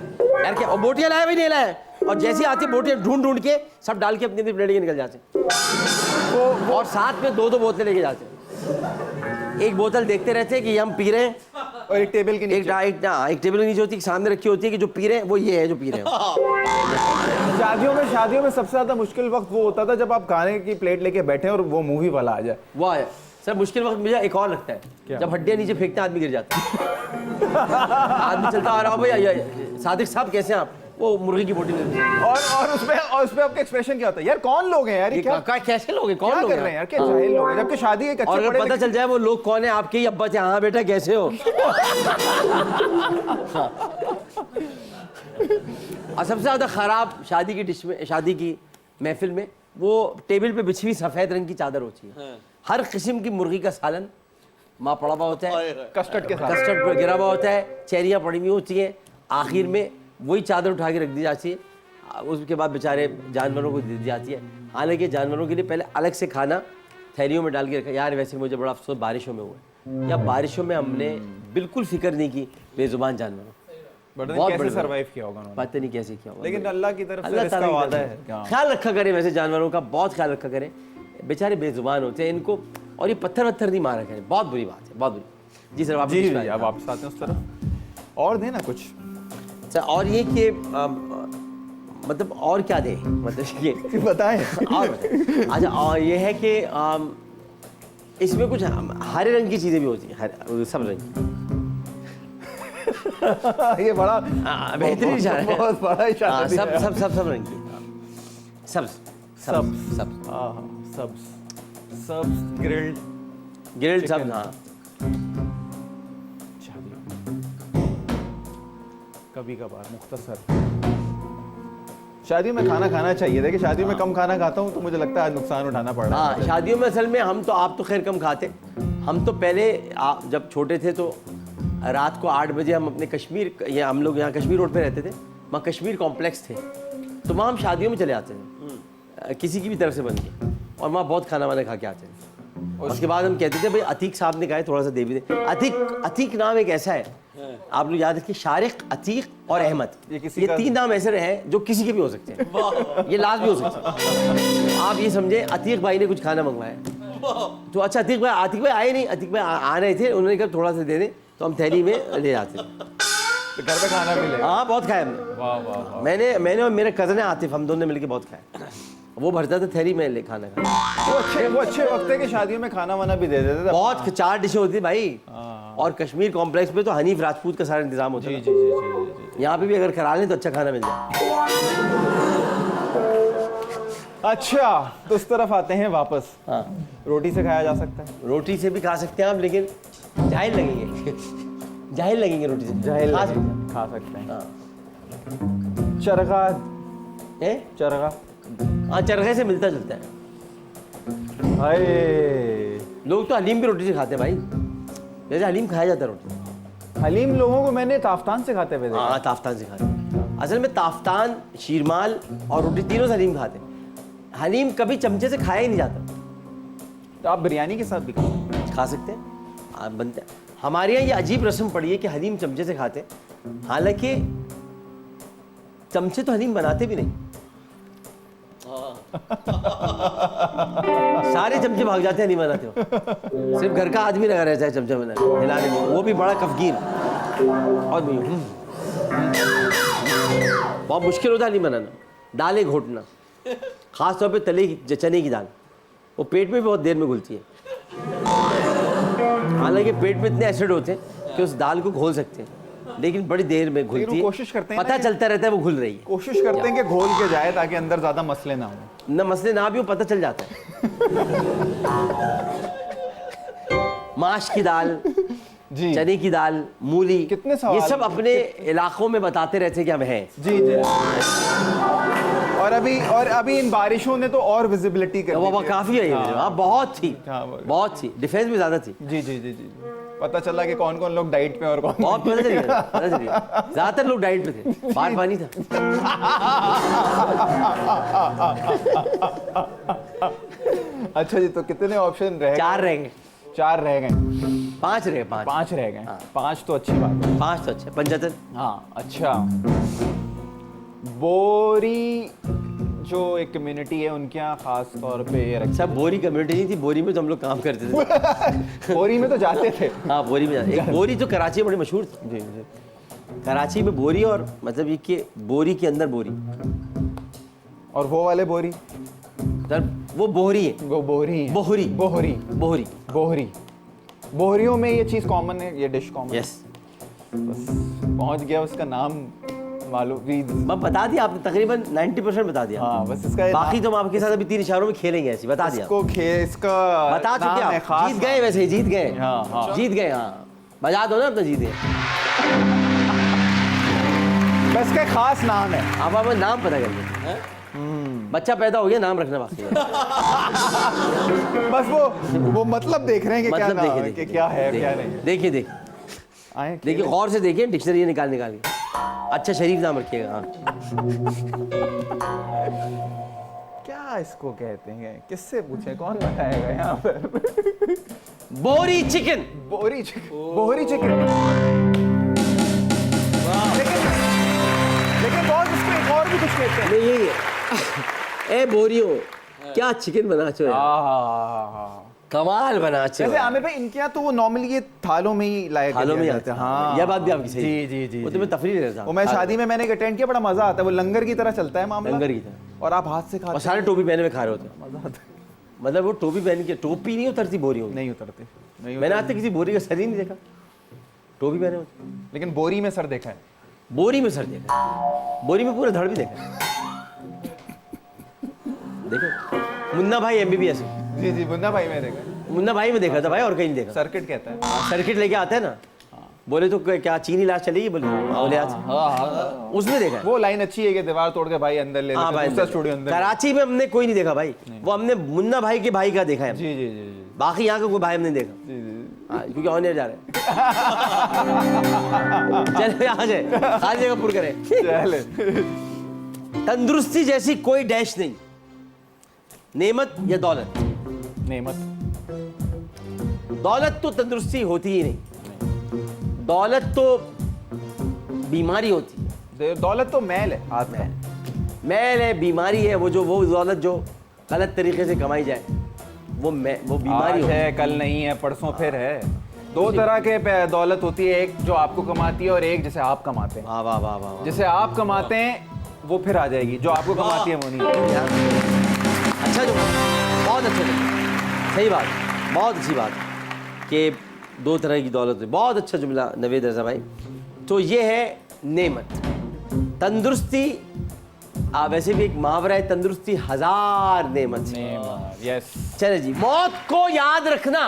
यार, क्या और बोटियाँ लाए भाई, नहीं लाए। और जैसी आती बोटियाँ ढूंढ ढूंढ के सब डाल के अपनी अपनी प्लेट के निकल जाते। और साथ में दो बोतलें लेके जाते। एक बोतल देखते रहते हैं कि ये हम पी रहे हैं, और एक टेबल के नीचे एक टेबल के नीचे होती है, सामने रखी होती है कि जो पी रहे हैं वो ये है जो पी रहे हैं। शादियों में सबसे ज्यादा मुश्किल वक्त वो होता था जब आप खाने की प्लेट लेके बैठे और वो मूवी वाला आ जाए। वाह है सर, मुश्किल वक्त मुझे एक और लगता है, जब हड्डियां नीचे फेंकते हैं आदमी गिर जाता है। आदमी चलता आ रहा हो, भाई सादिक साहब कैसे हैं आप, वो मुर्गी की बोटी लेते हैं। और उसमें आपका एक्सप्रेशन क्या होता है, यार कौन लोग हैं यार, ये क्या कैसे लोग हैं, कौन क्या लोग कर रहे हैं यार, क्या जाहिल लोग हैं, जबकि शादी एक और अच्छे अगर पता चल जाए वो लोग कौन है, आपके ही अब्बा थे, हाँ बेटा कैसे हो। और सबसे ज्यादा खराब शादी की डिश में, शादी की महफिल में, वो टेबल पे बिछी हुई सफेद रंग की चादर होती है, हर किस्म की मुर्गी का सालन माँ पड़ा हुआ होता है, कस्टर्ड के साथ, कस्टर्ड पर गिरा हुआ होता है, चेरियाँ पड़ी हुई होती हैं, आखिर में वही चादर उठा के रख दी जाती है, उसके बाद बेचारे जानवरों को दे दी जाती है। हालांकि जानवरों के लिए पहले अलग से खाना थैलियों में डाल के रखा। यार वैसे मुझे बड़ा अफसोस बारिशों में हुआ, या बारिशों में हमने बिल्कुल फिक्र नहीं की बेजुबान जानवरों, बहुत कैसे सरवाइव किया होगा उन्होंने, पता नहीं कैसे किया होगा, लेकिन अल्लाह की तरफ से अल्लाह इसका ताला की वादा तरफ है। से। हाँ। ख्याल रखा करें वैसे जानवरों का, बहुत ख्याल रखा करें, बेचारे बेजुबान होते हैं इनको, और ये पत्थर नहीं मारा करें, बहुत बुरी बात है, बहुत बुरी। जी सर, आप जी अब वापस आते हैं उस तरफ, और देना कुछ सर। और ये कि मतलब और क्या दे, मतलब ये बताएं। और अच्छा, और ये है कि इसमें कुछ हरे रंग की चीज़ें भी होती हैं, सब रंग। ये बड़ा बेहतरीन इशारा है, बहुत बड़ा इशारा सब दिया। सब सब सब रंग की, सब सब सब सब ग्रिल्ड सब। हाँ, कभी कभार मुख्तसर शादियों में खाना चाहिए, देखिए शादियों में कम खाना खाता हूँ तो मुझे लगता है आज नुकसान उठाना पड़ रहा है। हाँ, शादियों में असल में हम तो, आप तो खैर कम खाते, हम तो पहले जब छोटे थे तो रात को 8 बजे हम अपने कश्मीर, या हम लोग यहाँ कश्मीर रोड पे रहते थे, वहाँ कश्मीर कॉम्प्लेक्स थे, तो वहाँ हम शादियों में चले आते थे, किसी की भी तरफ से बन के, और वहाँ बहुत खाना वाना खा के आते थे। और उसके बाद हम कहते थे भाई अतीक साहब ने कहा है थोड़ा सा दे भी दे। अतीक नाम एक ऐसा है, आप लोग याद रखिए, शारिक, अतीक और अहमद, ये 3 नाम ऐसे रहे जो किसी के भी हो सकते हैं, ये लास्ट भी हो सकते हैं। आप ये समझे अतीक भाई ने कुछ खाना मंगवाया, तो अच्छा अतीक भाई आए नहीं, अतीक भाई आ रहे थे, उन्होंने कहा थोड़ा सा दे दें, तो हम थैली में ले जाते थे, तो घर पे खाना भी ले। हाँ बहुत खाया हमने। वाह वाह वाह। मैंने और मेरे कज़न आतिफ, हम दोनों ने मिलकर बहुत खाया, वो भरता था थैली में ले खाना खा। वो अच्छे वक्त है कि शादियों में खाना वाना भी दे देते थे। बहुत 4 डिशें होती भाई, और कश्मीर कॉम्प्लेक्स पे तो हनीफ राजपूत का सारा इंतजाम होता है। जी। यहाँ पे भी अगर करा लें तो अच्छा खाना मिल जाए। अच्छा, तो उस तरफ आते हैं वापस। हाँ, रोटी से खाया जा सकता है, रोटी से भी खा सकते हैं आप, लेकिन जाहिल लगेंगे, जाहिल लगेंगे रोटी से, खा सकते हैं। हाँ। चरगा, चरगा, हाँ चरखे से मिलता जुलता है। हाय, लोग तो हलीम भी रोटी से खाते हैं भाई, जैसे हलीम खाया जाता है रोटी। हलीम लोगों को मैंने ताफ्तान से खाते हुए देखा। हाँ, ताफ्तान से खाते हैं। असल में ताफ्तान, शीरमाल और रोटी तीनों से हलीम खाते हैं। हलीम कभी चमचे से खाया ही नहीं जाता। तो आप बिरयानी के साथ भी खा सकते हैं, आप बनते हैं। हमारे यहाँ ये अजीब रस्म पड़ी है कि हलीम चमचे से खाते हैं, हालांकि चमचे तो हलीम बनाते भी नहीं। सारे चमचे भाग जाते हैं, नहीं बनाते हो, सिर्फ घर का आदमी लगा रहता है चमचा बना हिलाने में, वो भी बड़ा कफगीर, और बहुत मुश्किल होता है नहीं बनाना। दालें घोटना, खास तौर पे तले की चने की दाल, वो पेट में भी बहुत देर में घुलती है। हालांकि पेट में इतने एसिड होते हैं कि उस दाल को घोल सकते हैं, लेकिन बड़ी देर में घुलती है। कोशिश करते हैं, पता चलता रहता है वो घुल रही है। कोशिश करते हैं कि घोल के जाए ताकि अंदर ज्यादा मसले ना हो। न मसले ना भी हो, पता चल जाता है। माश की दाल, जी, चने की दाल, मूली, कितने सवाल, ये सब अपने इलाकों में बताते रहते हैं कि हम हैं। जी। और अभी इन बारिशों ने तो और विजिबिलिटी कर दी वो काफी है, हाँ। बहुत थी, हाँ, बहुत थी, डिफेंस में ज्यादा थी। जी। पता चला कि कौन कौन लोग डाइट पे और कौन बहुत पता चल गया, पता चल गया। ज्यादातर लोग डाइट पे थे, बाहर पानी था। अच्छा जी, तो कितने ऑप्शन रह गए? 4 रह गए, 4 रह गए, 5 रहे, 5 5 रह गए। 5 तो अच्छी बात है। 5 तो अच्छा, 75। हाँ, अच्छा। बोरी जो एक कम्युनिटी है उनके यहाँ खास तौर पे ये रखते सब बोरी कम्युनिटी नहीं थी, बोरी में तो हम लोग काम करते थे। हैं। बोरी में तो जाते थे। हाँ, बोरी में जाते। एक बोरी तो कराची में बड़ी मशहूर थी। जी जी। कराची में बोरी, और मतलब ये कि बोरी के अंदर बोरी, और वो वाले बोरी, सर वो बोहरी है, वो बोरी है। बोहरी, बोहरी, बोहरी। बोहरी। बोहरियों में ये चीज़ कॉमन है, ये डिश कॉमन है। यस, बस पहुंच गया, उसका नाम मालूम भी। मैं बता दिया आपने, तकरीबन 90% बता दिया। हाँ, बस इसका बाकी तो हम आपके साथ अभी 3 इशारों में खेलेंगे, ऐसी बता दिया। इसका बता चुके नाम है आप, खास जीत गए, वैसे ही जीत गए। हाँ, हाँ। जीत गए, हाँ, बजा दो ना, अपना जीत गए। बस का खास नाम है। आप हमें नाम पता करिए। बच्चा पैदा हो गया, नाम रखना बाकी है। बस वो मतलब देख रहे हैं कि क्या मतलब नाम है, देखिए, कि क्या है क्या नहीं। देखिए देखिए आए देखिए, गौर से देखिए, डिक्शनरी निकाल के। अच्छा शरीफ नाम रखिएगा। हाँ, क्या इसको कहते हैं, किससे पूछे, कौन बताएगा यहाँ पर? बोरी चिकन। बोरी चिकन, बोहरी चिकन। लेकिन बहुत इसको एक और भी कुछ कहते हैं। नहीं, यही है। ए बोरियो, क्या चिकन बना चो यार, हाँ। कमाल बना चो। वैसे आमिर भाई, इनके यहाँ तो वो नॉर्मली ये थालों में ही लाया थालों में जाते हैं। हाँ, यह बात भी आपकी सही जी है। जी जी वो जी। तो मैं तफरीह ले रहा था। वो मैं शादी में मैंने अटेंड किया, बड़ा मजा आता है। वो लंगर की तरह चलता है मामला, लंगर की तरह, और आप हाथ से खाते और सारे टोपी पहने हुए खा रहे होते हैं। मजा आता है। मतलब वो टोपी पहन के, टोपी नहीं उतरती बोरियों में। नहीं उतरते, नहीं मैंने आज तक किसी बोरी का सर ही नहीं देखा, टोपी पहने होते। लेकिन बोरी में सर देखा है। बोरी में सर देखा, बोरी में पूरा धड़ भी देखा। देखो मुन्ना भाई MBBS, जी जी, मुन्ना भाई में देखा है। मुन्ना भाई में देखा था भाई, और कहीं नहीं देखा। सर्किट कहता है। सर्किट लेके आते हैं ना, बोले तो क्या चीनी लाश चलेगी, बोले बोले आज उसमें देखा है। वो लाइन अच्छी है कि दीवार तोड़ के भाई अंदर ले हाँ लेते, भाई, दूसरा स्टूडियो अंदर। कराची में हमने कोई नहीं देखा भाई, वो हमने मुन्ना भाई के भाई का देखा है। जी जी जी जी बाकी यहाँ का कोई भाई हमने देखा। जी जी। हाँ, क्योंकि ऑन एयर जा रहे हैं। चले आ जाए, खाली जगह पूरी करें। चले। तंदुरुस्ती जैसी कोई डैश नहीं, नेमत या दौलत। नेमत। दौलत तो तंदुरुस्ती होती ही नहीं, दौलत तो बीमारी होती है। दौलत तो मैल है, हाथ में। मैल है, बीमारी है। वो दौलत जो गलत तरीके से कमाई जाए, वो बीमारी आज है, कल नहीं है, परसों फिर है। दो तरह के दौलत होती है, एक जो आपको कमाती है और एक जिसे आप कमाते हैं। वाह वाह वाह वाह। जिसे आप कमाते हैं वो फिर आ जाएगी, जो आपको कमाती है वो नहीं। अच्छा, जो बहुत अच्छा लगा, सही बात, बहुत अच्छी बात कि 2 तरह की दौलत है। बहुत अच्छा जुमला नवेद रजा भाई। तो ये है नेमत, तंदुरुस्ती। वैसे भी एक मुहावरा है, तंदुरुस्ती 1000 नेमत है। यस। चले जी, मौत को याद रखना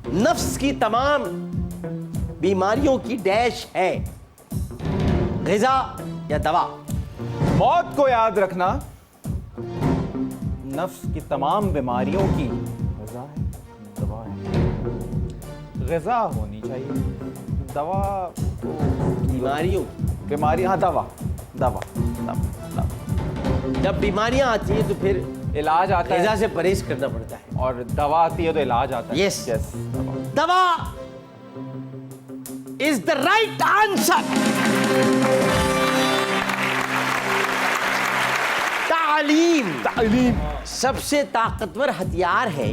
नफ्स की तमाम बीमारियों की डैश है, ग़िज़ा या दवा। मौत को याद रखना नफ्स की तमाम बीमारियों की ग़िज़ा है, दवा है। ग़िज़ा होनी चाहिए, दवा बीमारी, हाँ, दवा दवा दवा दवा। जब बीमारियां आती हैं तो फिर इलाज आता ग़िज़ा है, से परहेज करना पड़ता है। और दवा आती है तो इलाज आता है। Yes. यस। दवा इज द राइट आंसर। तालीम सबसे ताकतवर हथियार है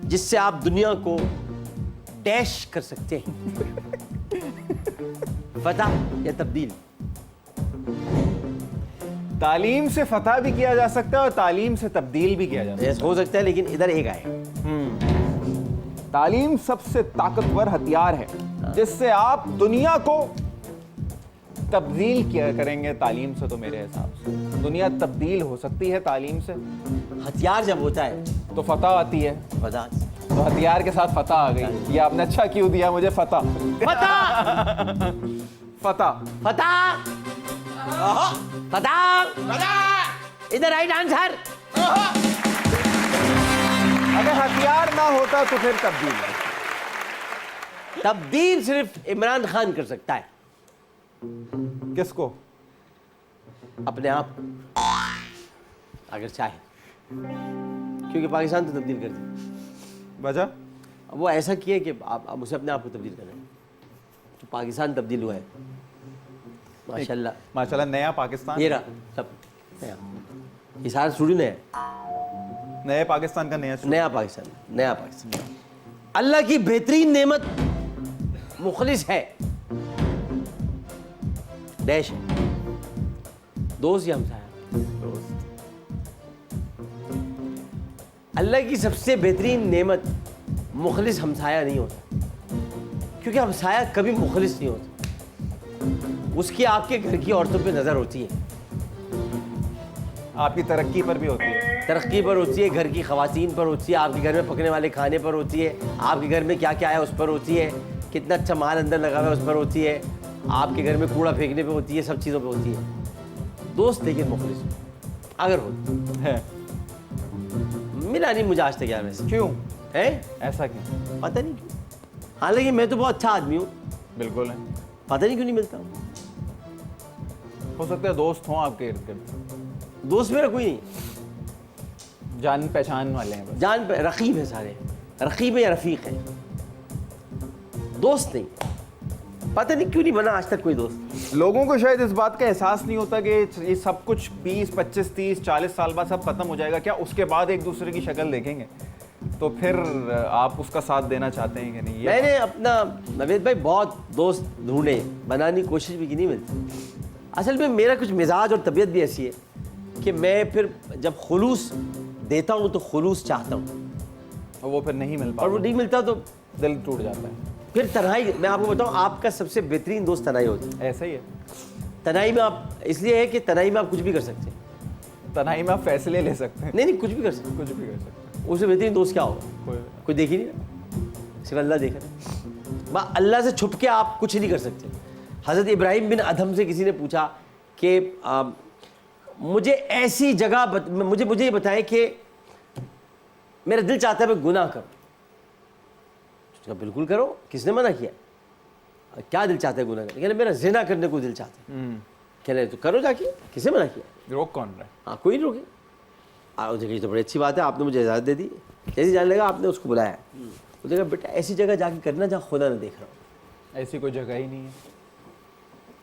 जिससे आप दुनिया को डैश कर सकते हैं, फतह या तब्दील। तालीम से फतह भी किया जा सकता है और तालीम से तब्दील भी किया जा सकता हो सकता है, लेकिन इधर एक आए। है। तालीम सबसे ताकतवर हथियार है जिससे आप दुनिया को तब्दील किया करेंगे। तालीम से तो मेरे हिसाब से दुनिया तब्दील हो सकती है तालीम से। हथियार जब होता है तो फतह आती है, फतह, तो हथियार के साथ फतह आ गई। ये आपने अच्छा क्यों दिया मुझे, फतह फतह फतह। फतह फतह इधर राइट आंसर। अगर हथियार ना होता तो फिर तब्दील। तब्दील सिर्फ इमरान खान कर सकता है, किसको? अपने आप को, अगर चाहे, क्योंकि पाकिस्तान तो तब्दील कर दी। वजह? अब वो ऐसा किए कि आप उसे अपने आप को तब्दील कर रहे हैं, तो पाकिस्तान तब्दील हुआ है माशाल्लाह। माशाल्लाह नया पाकिस्तान, ये रहा सब नया, ये सारा स्टूडियो नया है, नए पाकिस्तान का नया नया पाकिस्तान, नया पाकिस्तान। अल्लाह की बेहतरीन नेमत मुखलिस है, डैश है, दोस्त या हमसाया? दोस्त। अल्लाह की सबसे बेहतरीन नेमत मुखलिस हमसाया नहीं होता, क्योंकि हमसाया कभी मुखलिस नहीं होता, उसकी आपके घर की औरतों पे नजर होती है, आपकी तरक्की पर भी होती है, तरक्की पर होती है, घर की खवातीन पर होती है, आपके घर में पकने वाले खाने पर होती है, आपके घर में क्या क्या है उस पर होती है, कितना अच्छा माल अंदर लगा हुआ है उस पर होती है, आपके घर में कूड़ा फेंकने पे होती है, सब चीज़ों पे होती है। दोस्त लेकिन मुखलिस अगर हो है। मिला नहीं मुझे आज तक यार, वैसे क्यों? है ऐसा क्यों? पता नहीं क्यों, हालांकि मैं तो बहुत अच्छा आदमी हूँ, बिल्कुल है। पता नहीं क्यों नहीं मिलता। हो सकता है दोस्त हों आपके इर्द गिर्द, दोस्त मेरा कोई नहीं, जान पहचान वाले हैं बस। जान पे रकीब है, सारे रकीब है या रफीक है, दोस्त नहीं। पता नहीं क्यों नहीं बना आज तक कोई दोस्त। लोगों को शायद इस बात का एहसास नहीं होता कि ये सब कुछ 20, 25, 30, 40 साल बाद सब खत्म हो जाएगा। क्या उसके बाद एक दूसरे की शक्ल देखेंगे तो फिर आप उसका साथ देना चाहते हैं कि नहीं? मैंने अपना नवेद भाई बहुत दोस्त ढूंढे, बनाने की कोशिश भी की, नहीं मिलती। असल में मेरा कुछ मिजाज और तबीयत भी ऐसी है कि मैं फिर जब खुलूस देता हूँ तो खुलूस चाहता हूँ, और वो फिर नहीं मिल और पाता, वो नहीं मिलता तो दिल टूट जाता है। फिर तन्हाई। मैं आपको बताऊँ, आपका सबसे बेहतरीन दोस्त तन्हाई होती है। ऐसा ही है। तन्हाई में आप, इसलिए है कि तन्हाई में आप कुछ भी कर सकते हैं, तन्हाई में आप फैसले ले सकते हैं, नहीं नहीं कुछ भी कर सकते हैं। कुछ भी कर सकते हैं। उससे बेहतरीन दोस्त क्या होगा? कोई कोई देख ही नहीं रहा, सिर्फ अल्लाह देख रहा है। अल्लाह से छुप के आप कुछ नहीं कर सकते। हज़रत इब्राहिम बिन अदहम से किसी ने पूछा कि मुझे ऐसी जगह मुझे ये बताएं कि मेरा दिल चाहता है मैं गुनाह करूं। उसने कहा बिल्कुल करो, किसने मना किया? क्या दिल चाहता है गुनाह करने? कहने मेरा जिना करने को दिल चाहता है। कहने तो करो जाके, किसने मना किया? रोक कौन रहा है? हाँ कोई नहीं रोके। उसने कही तो बड़ी अच्छी बात है, आपने मुझे इजाज़त दे दी। जैसे जाने लगा आपने उसको बुलाया, उसने कहा बेटा ऐसी जगह जाके करना जहाँ खुदा ना देख रहा हो। ऐसी कोई जगह ही नहीं है।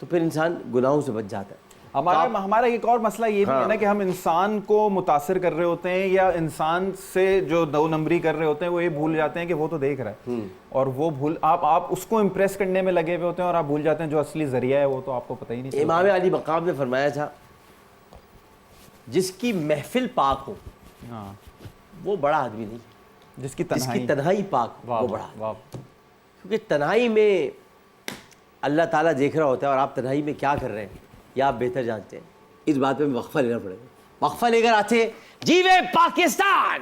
तो फिर इंसान गुनाहों से बच जाता है। हमारा एक और मसला ये भी है ना कि हम इंसान को मुतासिर कर रहे होते हैं या इंसान से जो दो नंबरी कर रहे होते हैं, वो ये भूल जाते हैं कि वो तो देख रहा है, और वो भूल आप उसको इम्प्रेस करने में लगे हुए होते हैं और आप भूल जाते हैं जो असली जरिया है वो तो आपको पता ही नहीं चलता। इमाम अली मकाम ने फरमाया था जिसकी महफिल पाक हो हाँ, वो बड़ा आदमी नहीं, जिसकी जिसकी तन्हाई पाक हो वो बड़ा आदमी। वाह। क्योंकि तन्हाई में अल्लाह ताला देख रहा होता है और आप तन्हाई में क्या कर रहे हैं या आप बेहतर जानते हैं। इस बात पे वक्फा लेना पड़ेगा। वक्फा लेकर आते जीवे पाकिस्तान।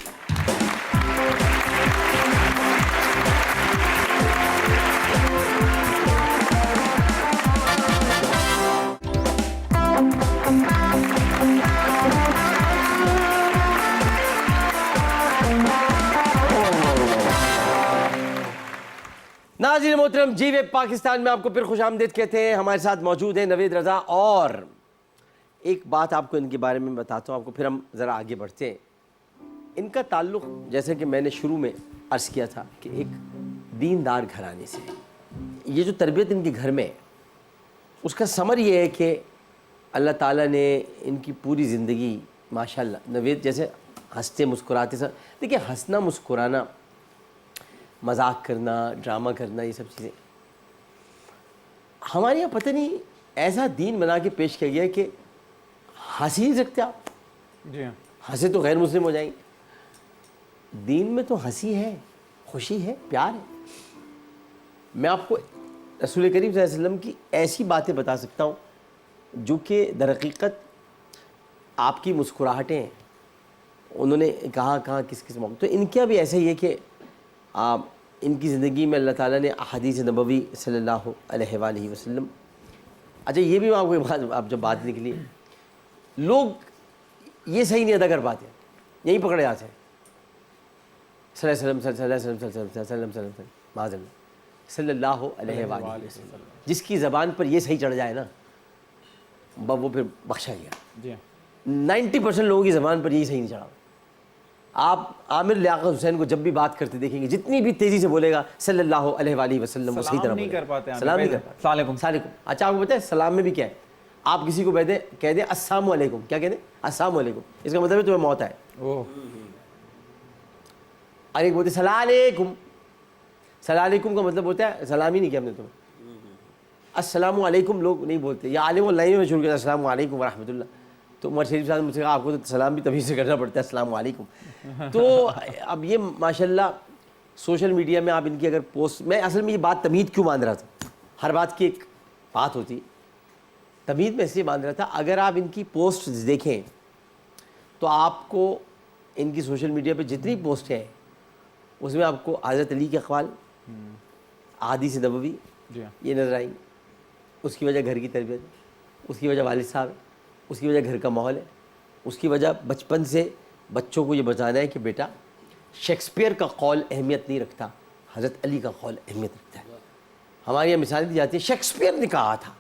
नाज़रीन मोहतरम, जीवे पाकिस्तान में आपको फिर खुशामदीद कहते हैं। हमारे साथ मौजूद हैं नवेद रज़ा। और एक बात आपको इनके बारे में बताता हूँ आपको, फिर हम ज़रा आगे बढ़ते हैं। इनका ताल्लुक़, जैसे कि मैंने शुरू में अर्ज़ किया था, कि एक दीनदार घराने से। ये जो तरबियत इनके घर में है उसका समर ये है कि अल्लाह ताला ने इनकी पूरी ज़िंदगी माशाल्लाह, नवेद जैसे हंसते मुस्कुराते सब, देखिए हंसना मुस्कुराना, मजाक करना, ड्रामा करना, ये सब चीज़ें हमारे यहाँ पता नहीं ऐसा दीन बना के पेश किया गया है कि हंस ही नहीं सकते आप। जी हाँ, हंसे तो गैर मुस्लिम हो जाएंगे। दीन में तो हंसी है, खुशी है, प्यार है। मैं आपको रसूल करीम सल्लल्लाहु अलैहि वसल्लम की ऐसी बातें बता सकता हूँ जो कि दरहकीकत आपकी मुस्कुराहटें हैं। उन्होंने कहाँ किस किस मौके, तो इनका भी ऐसा ही है कि इनकी ज़िंदगी में अल्लाह ताला ने हदीस नबवी सल्लल्लाहु अलैहि वसल्लम। अच्छा ये भी मैं आपको एक बात, आप जब बात निकली, लोग ये सही नहीं अदा कर पाते, यहीं पकड़े जाते हैं। सल्लल्लाहु अलैहि वसल्लम, जिसकी ज़बान पर ये सही चढ़ जाए ना, वो फिर बख्शा गया। जी हाँ। 90% लोगों की ज़बान पर यही सही नहीं चढ़ा। आप आमिर लियाकत हुसैन को जब भी बात करते देखेंगे, जितनी भी तेज़ी से बोलेगा सल्लल्लाहु अलैहि वसल्लम, वो सही तरह नहीं कर पाते हैं। सलाम नहीं कर पाते। सलाम सलाम। अच्छा, आपको पता है सलाम में भी क्या है? आप किसी को कह दे अस्सलामु अलैकुम, क्या कह दे? अस्सलामु अलैकुम, इसका मतलब है तुम्हें मौत आए। ओह, और एक बोलते सलाम अलैकुम, सलाम अलैकुम का मतलब होता है सलाम ही नहीं किया हमने तुम्हें। अस्सलामु अलैकुम लोग नहीं बोलते, या आलिम लाइन में शुरू किया अस्सलामु अलैकुम व रहमतुल्लाह। तो उमर शरीफ साहब मुझसे कहा आपको तो सलाम भी तभी से करना पड़ता है, अस्सलामु अलैकुम। तो अब ये माशाल्लाह सोशल मीडिया में आप इनकी अगर पोस्ट, मैं असल में ये बात तमीद क्यों मान रहा था, हर बात की एक बात होती, तमीद में इसलिए मान रहा था, अगर आप इनकी पोस्ट देखें तो आपको इनकी सोशल मीडिया पे जितनी पोस्ट हैं उसमें आपको हज़रत अली के अक़वाल, हदीस नबवी जी हाँ। ये नज़र आएंगे। उसकी वजह घर की तरबियत है, उसकी वजह वालिद साहब है, उसकी वजह घर का माहौल है, उसकी वजह बचपन से बच्चों को ये बताना है कि बेटा शेक्सपियर का कौल अहमियत नहीं रखता, हज़रत अली का कौल अहमियत रखता है। हमारी यहाँ मिसालें दी जाती है, शेक्सपियर ने कहा था,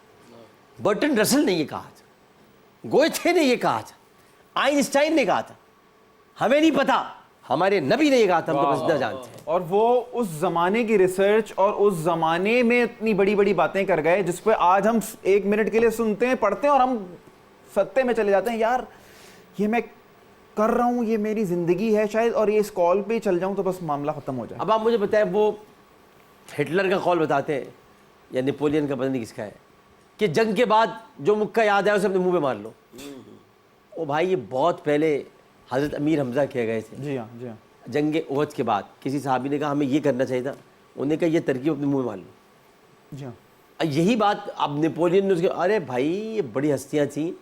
बर्टन रसल ने ये कहा था, गोएथे ने ये कहा था, आइंस्टाइन ने कहा था, हमें नहीं पता, हमारे नबी ने ये कहा था, हम तो बस इतना जानते हैं। और वो उस जमाने की रिसर्च और उस जमाने में इतनी बड़ी बड़ी बातें कर गए, जिस पे आज हम 1 मिनट के लिए सुनते हैं, पढ़ते हैं और हम सत्ते में चले जाते हैं, यार ये मैं कर रहा हूँ, ये मेरी जिंदगी है शायद, और ये इस कॉल पे ही चल जाऊं तो बस मामला खत्म हो जाए। अब आप मुझे बताएं, वो हिटलर का कॉल बताते हैं या नेपोलियन का, पता नहीं किसका है, कि जंग के बाद जो मुक्का याद आया उसे अपने मुंह पे मार लो। ओ भाई, ये बहुत पहले हज़रत अमीर हमज़ा कह गए थे। जी हाँ, जी हाँ। जंग उहद के बाद किसी साहबी ने कहा हमें ये करना चाहिए था, उन्होंने कहा ये तरकीब अपने मुंह में मार लो। जी हाँ। यही बात अब नेपोलियन ने उसके, अरे भाई ये बड़ी हस्तियाँ थीं,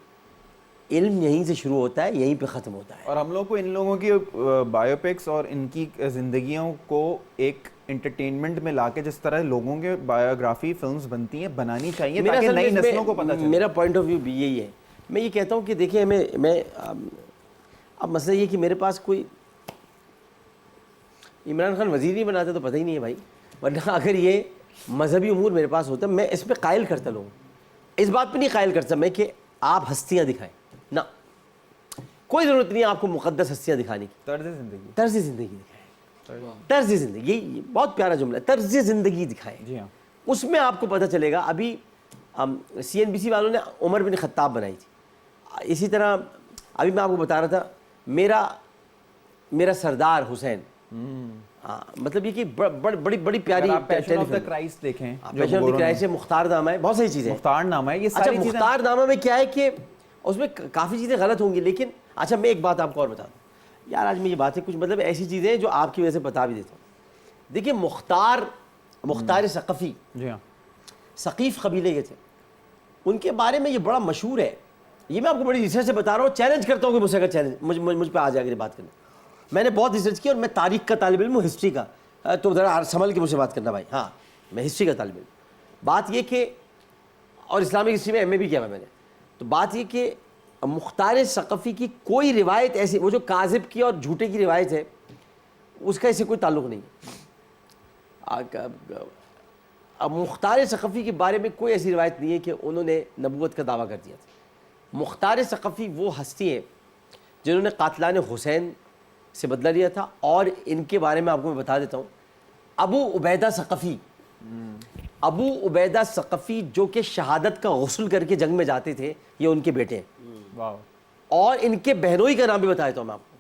इल्म यहीं से शुरू होता है, यहीं पे ख़त्म होता है। और हम लोग को इन लोगों की बायोपिक्स और इनकी ज़िंदगियों को एक एंटरटेनमेंट में लाके जिस तरह लोगों के बायोग्राफी फिल्म्स बनती हैं, बनानी चाहिए ताकि नई नस्लों को पता चले। मेरा पॉइंट ऑफ व्यू भी यही है। मैं ये कहता हूँ कि देखिए, मैं अब मसला ये कि मेरे पास कोई इमरान खान वज़ीर नहीं बनाता तो पता ही नहीं है भाई, वरना अगर ये मजहबी उमूर मेरे पास होता मैं इस पर कायल करता लोगों, इस बात पे नहीं कायल करता मैं कि आप हस्तियाँ दिखाएं ना, कोई ज़रूरत नहीं है आपको मुक़द्दस हस्तियाँ दिखाने की। तर्ज़ ज़िंदगी, तर्ज़ ज़िंदगी दिखाएं, तर्ज़ ज़िंदगी, ये बहुत प्यारा जुमला है, तर्ज़ ज़िंदगी दिखाएं। जी हाँ। उसमें आपको पता चलेगा। अभी CNBC वालों ने उमर बिन खत्ताब बनाई थी, इसी तरह अभी मैं आपको बता रहा था मेरा सरदार हुसैन। हाँ, मतलब ये कि बड़ी बड़ी प्यारी पैशन ऑफ द क्राइस्ट देखें, पैशन ऑफ द क्राइस्ट है, मुख्तारनामा है, बहुत सारी चीज़ें। मुख्तारनामा है, ये अच्छा, सारी चीज़ें। मुख्तारनामा में क्या है कि उसमें काफ़ी चीज़ें गलत होंगी, लेकिन अच्छा मैं एक बात आपको और बता दूँ यार, आज मुझे बातें कुछ मतलब ऐसी चीज़ें हैं जो आपकी वजह से बता भी देता हूँ। देखिए मुख्तार सक़फ़ी, जी हाँ, सक़ीफ़ कबीले के थे, उनके बारे में ये बड़ा मशहूर है। ये मैं आपको बड़ी रिसर्च से बता रहा हूँ, चैलेंज करता हूँ कि मुझसे अगर चैलेंज मुझ पर आ जाएगी बात करना। मैंने बहुत रिसर्च की और मैं तारीख़ का तालिब इल्म हूँ, हिस्ट्री का, तो ज़रा संभल के मुझसे बात करना भाई। हाँ, मैं हिस्ट्री का तालिब इल्म। बात ये कि और इस्लामिक हिस्ट्री में MA भी किया हुआ मैंने। तो बात ये कि मुख्तार सक़फ़ी की कोई रिवायत ऐसी, वो जो काज़िब की और झूठे की रिवायत है, उसका इससे कोई ताल्लुक़ नहीं है। अब मुख्तार सक़फ़ी के बारे में कोई ऐसी रिवायत नहीं है कि उन्होंने नबूवत का दावा कर दिया था। मुख्तार सक़फ़ी वो हस्ती है जिन्होंने कातलान हुसैन से बदला लिया था। और इनके बारे में आपको मैं बता देता हूँ, अबू उबैदा सक़फ़ी जो कि शहादत का गुस्ल करके जंग में जाते थे, ये उनके बेटे हैं। वाह। और इनके बहनोई का नाम भी बता देता हूँ मैं आपको।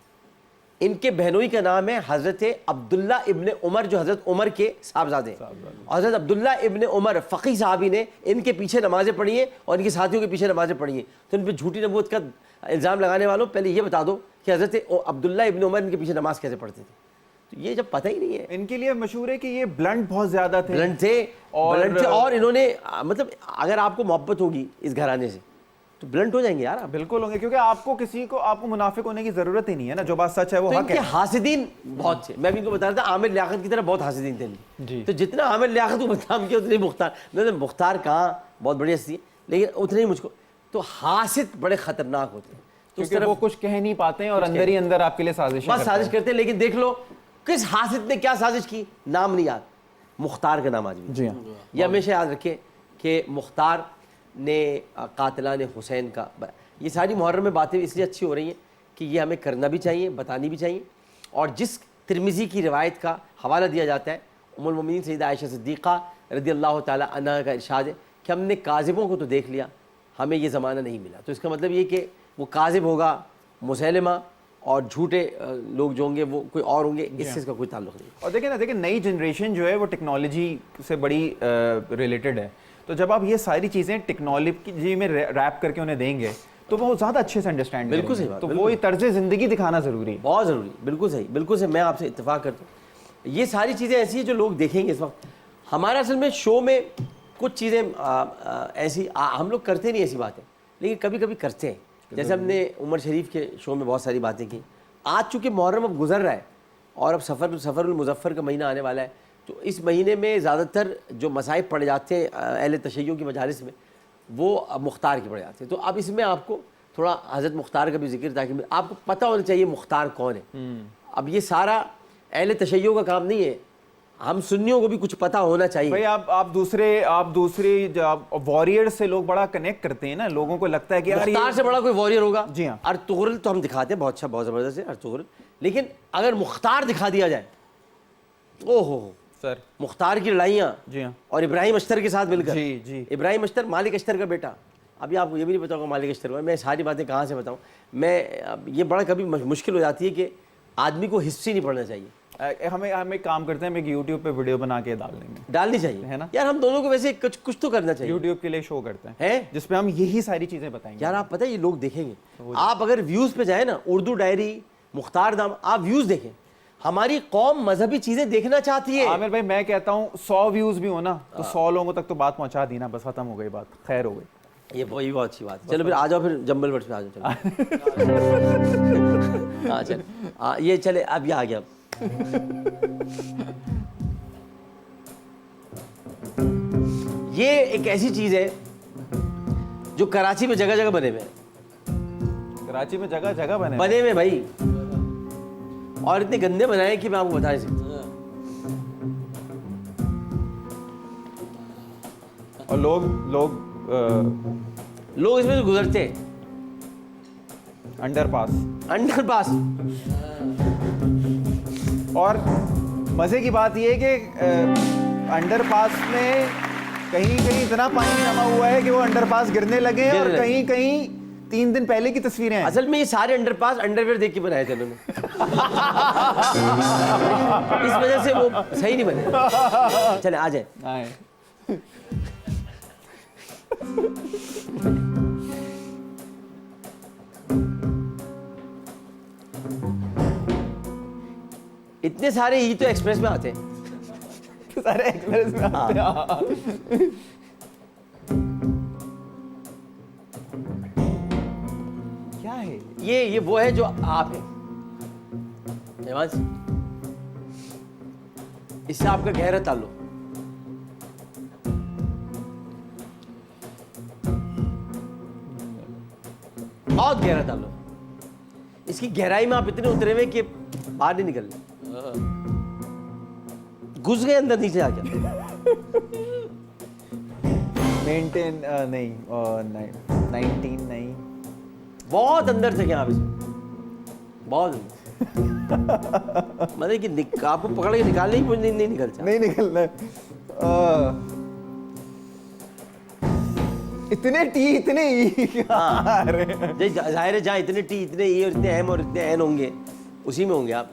इनके बहनोई का नाम है हज़रत अब्दुल्ला इब्न उमर, जो हज़रत उमर के साहबजादे हैं। हज़रत अब्दुल्ला इब्न उमर फ़क़ीह साहबी ने इनके पीछे नमाज़ें पढ़ी हैं और इनके साथियों के पीछे नमाज़ें पढ़ी हैं। तो इन पर झूठी नबूवत का इल्ज़ाम लगाने वालों, पहले ये बता दो कि हज़रत अब्दुल्ला इब्न उमर इनके पीछे नमाज़ कैसे पढ़ते थे। तो ये जब पता ही नहीं है, इनके लिए मशहूर है कि ये ब्लंट बहुत ज़्यादा थे, ब्लंट थे और इन्होंने मतलब अगर आपको मोहब्बत होगी इस घराने से तो ब्लंट हो जाएंगे यार आप। बिल्कुल होंगे, क्योंकि आपको मुनाफिक होने की जरूरत ही नहीं है ना, जो बात सच है वो तो हक है। इनके हासिदीन बहुत थे, मैं भी इनको बता रहा था, आमिर लियाकत की तरह बहुत हासिदीन थे जी। तो जितना आमिर लियाकत को बदनाम किया उतने मुख्तार कहाँ बहुत बड़ी हस्ती है, लेकिन उतने ही मुझको तो हासिद बड़े खतरनाक होते हैं, तो क्योंकि वो कुछ कह नहीं पाते हैं और अंदर ही अंदर आपके लिए साजिश बस साजिश करते हैं। लेकिन देख लो किस हासिद ने क्या साजिश की, नाम नहीं याद, मुख्तार का नाम आज भी। जी हाँ। ये हमेशा याद रखें कि मुख्तार ने कातिलान हुसैन का, ये सारी मुहर्रम में बातें इसलिए अच्छी हो रही हैं कि ये हमें करना भी चाहिए, बतानी भी चाहिए। और जिस तिरमिज़ी की रिवायत का हवाला दिया जाता है, उम्मुल मोमिनीन सैयदा आयशा सिद्दीक़ा रज़ियल्लाहु ताला अन्हा का इरशाद है कि हमने काज़िबों को तो देख लिया, हमें ये ज़माना नहीं मिला। तो इसका मतलब ये कि वो काज़िब होगा मुसैलिमा, और झूठे लोग जो होंगे वो कोई और होंगे, इससे इसका कोई ताल्लुक़ नहीं। और देखिए ना, देखिए नई जनरेशन जो है वो टेक्नोलॉजी से बड़ी रिलेटेड है। तो जब आप ये सारी चीज़ें टेक्नोलॉजी में रैप करके उन्हें देंगे तो वो ज़्यादा अच्छे से अंडरस्टैंड करेंगे। बिल्कुल सही बात, तो बिल्कुल। वो ये तर्ज ज़िंदगी दिखाना ज़रूरी है, बहुत ज़रूरी, बिल्कुल सही, बिल्कुल सही, मैं आपसे इत्तेफाक करता हूँ। ये सारी चीज़ें ऐसी हैं जो लोग देखेंगे इस वक्त। हमारा असल में शो में कुछ चीज़ें ऐसी हम लोग करते नहीं ऐसी बातें, लेकिन कभी कभी करते हैं। जैसे हमने उमर शरीफ के शो में बहुत सारी बातें की। आज चूँकि मुहर्रम अब गुजर रहा है और अब सफ़रुल मुज़फ़्फ़र का महीना आने वाला है, तो इस महीने में ज़्यादातर जो मसाइब पढ़े जाते हैं अहले तशय्युअ की मजालिस में, वो अब मुख्तार के पढ़े जाते हैं। तो अब इसमें आपको थोड़ा हज़रत मुख्तार का भी जिक्र, ताकि आपको पता होना चाहिए मुख्तार कौन है। अब ये सारा अहले तशय्युअ का काम नहीं है, हम सुन्नियों को भी कुछ पता होना चाहिए। भाई आप दूसरे वॉरियर से लोग बड़ा कनेक्ट करते हैं ना, लोगों को लगता है कि यार मुख्तार से बड़ा कोई वॉरियर होगा? जी हाँ। अर्तुगरुल तो हम दिखाते हैं, बहुत अच्छा, बहुत ज़बरदस्त है अर्तुगरुल, लेकिन अगर मुख्तार दिखा दिया जाए, ओहो सर, मुख्तार की लड़ाइयाँ, जी हाँ, और इब्राहिम अख्तर के साथ मिलकर, जी जी, इब्राहिम अख्तर मालिक अख्तर का बेटा। अभी आपको ये भी नहीं पता होगा मालिक अख्तर, मैं सारी बातें कहाँ से बताऊँ। मैं ये बड़ा कभी मुश्किल हो जाती है कि आदमी को हिस्ट्री नहीं पढ़ना चाहिए। हम एक काम करते हैं, हम एक यूट्यूब पे वीडियो बना के डालनी चाहिए, है ना यार। हम दोनों को वैसे कुछ तो करना चाहिए। यूट्यूब के लिए शो करते हैं है? जिसपे हम यही सारी चीजें बताएंगे। यार आप पता है ये लोग देखेंगे, आप अगर व्यूज़ पे जाए ना, उर्दू डायरी, मुख्तार दाम, आप व्यूज़ देखें। हमारी कौम मजहबी चीज़ें देखना चाहती है। आमिर भाई मैं कहता हूँ 100 व्यूज भी हो ना तो 100 लोगों तक तो बात पहुंचा दी ना, बस खत्म हो गई बात, खैर हो गई। ये बहुत अच्छी बात है। चलो फिर आ जाओ, फिर जंबल वर्ड्स पे आ जाओ। चलो हाँ चल, ये चले, अब ये आ गया। ये एक ऐसी चीज है जो कराची में जगह जगह बने हुए हैं। कराची में जगह जगह बने बने हुए भाई, और इतने गंदे बनाए कि मैं आपको बता नहीं सकता। और लोग इसमें से गुजरते हैं। Underpass underpass. और मजे की बात यह है कि अंडरपास में कहीं कहीं इतना पानी जमा हुआ है कि वो अंडरपास गिरने लगे हैं, और कहीं कहीं 3 दिन पहले की तस्वीरें हैं। असल में ये सारे अंडरपास अंडरवेयर देख के बनाए थे उन्होंने। इस वजह से वो सही नहीं बने। चले आ जाए। इतने सारे ही तो एक्सप्रेस में आते हैं। सारे एक्सप्रेस में आते हैं। क्या है ये वो है जो आप है। इससे आपका गहरा ताल्लुक। बहुत गहरा ताल्लुक। इसकी गहराई में आप इतने उतरे हुए कि बाहर नहीं निकल रहे, घुस गए अंदर नीचे आके। मेंटेन नहीं 19 नहीं, बहुत अंदर थे आप इसमें, बहुत अंदर। मतलब कि आपको पकड़ के निकालने ही नहीं निकलता। नहीं निकलना। इतने टी इतने ई। जाहिर है जहाँ इतने टी इतने ई और इतने एम और इतने एन होंगे, उसी में होंगे आप।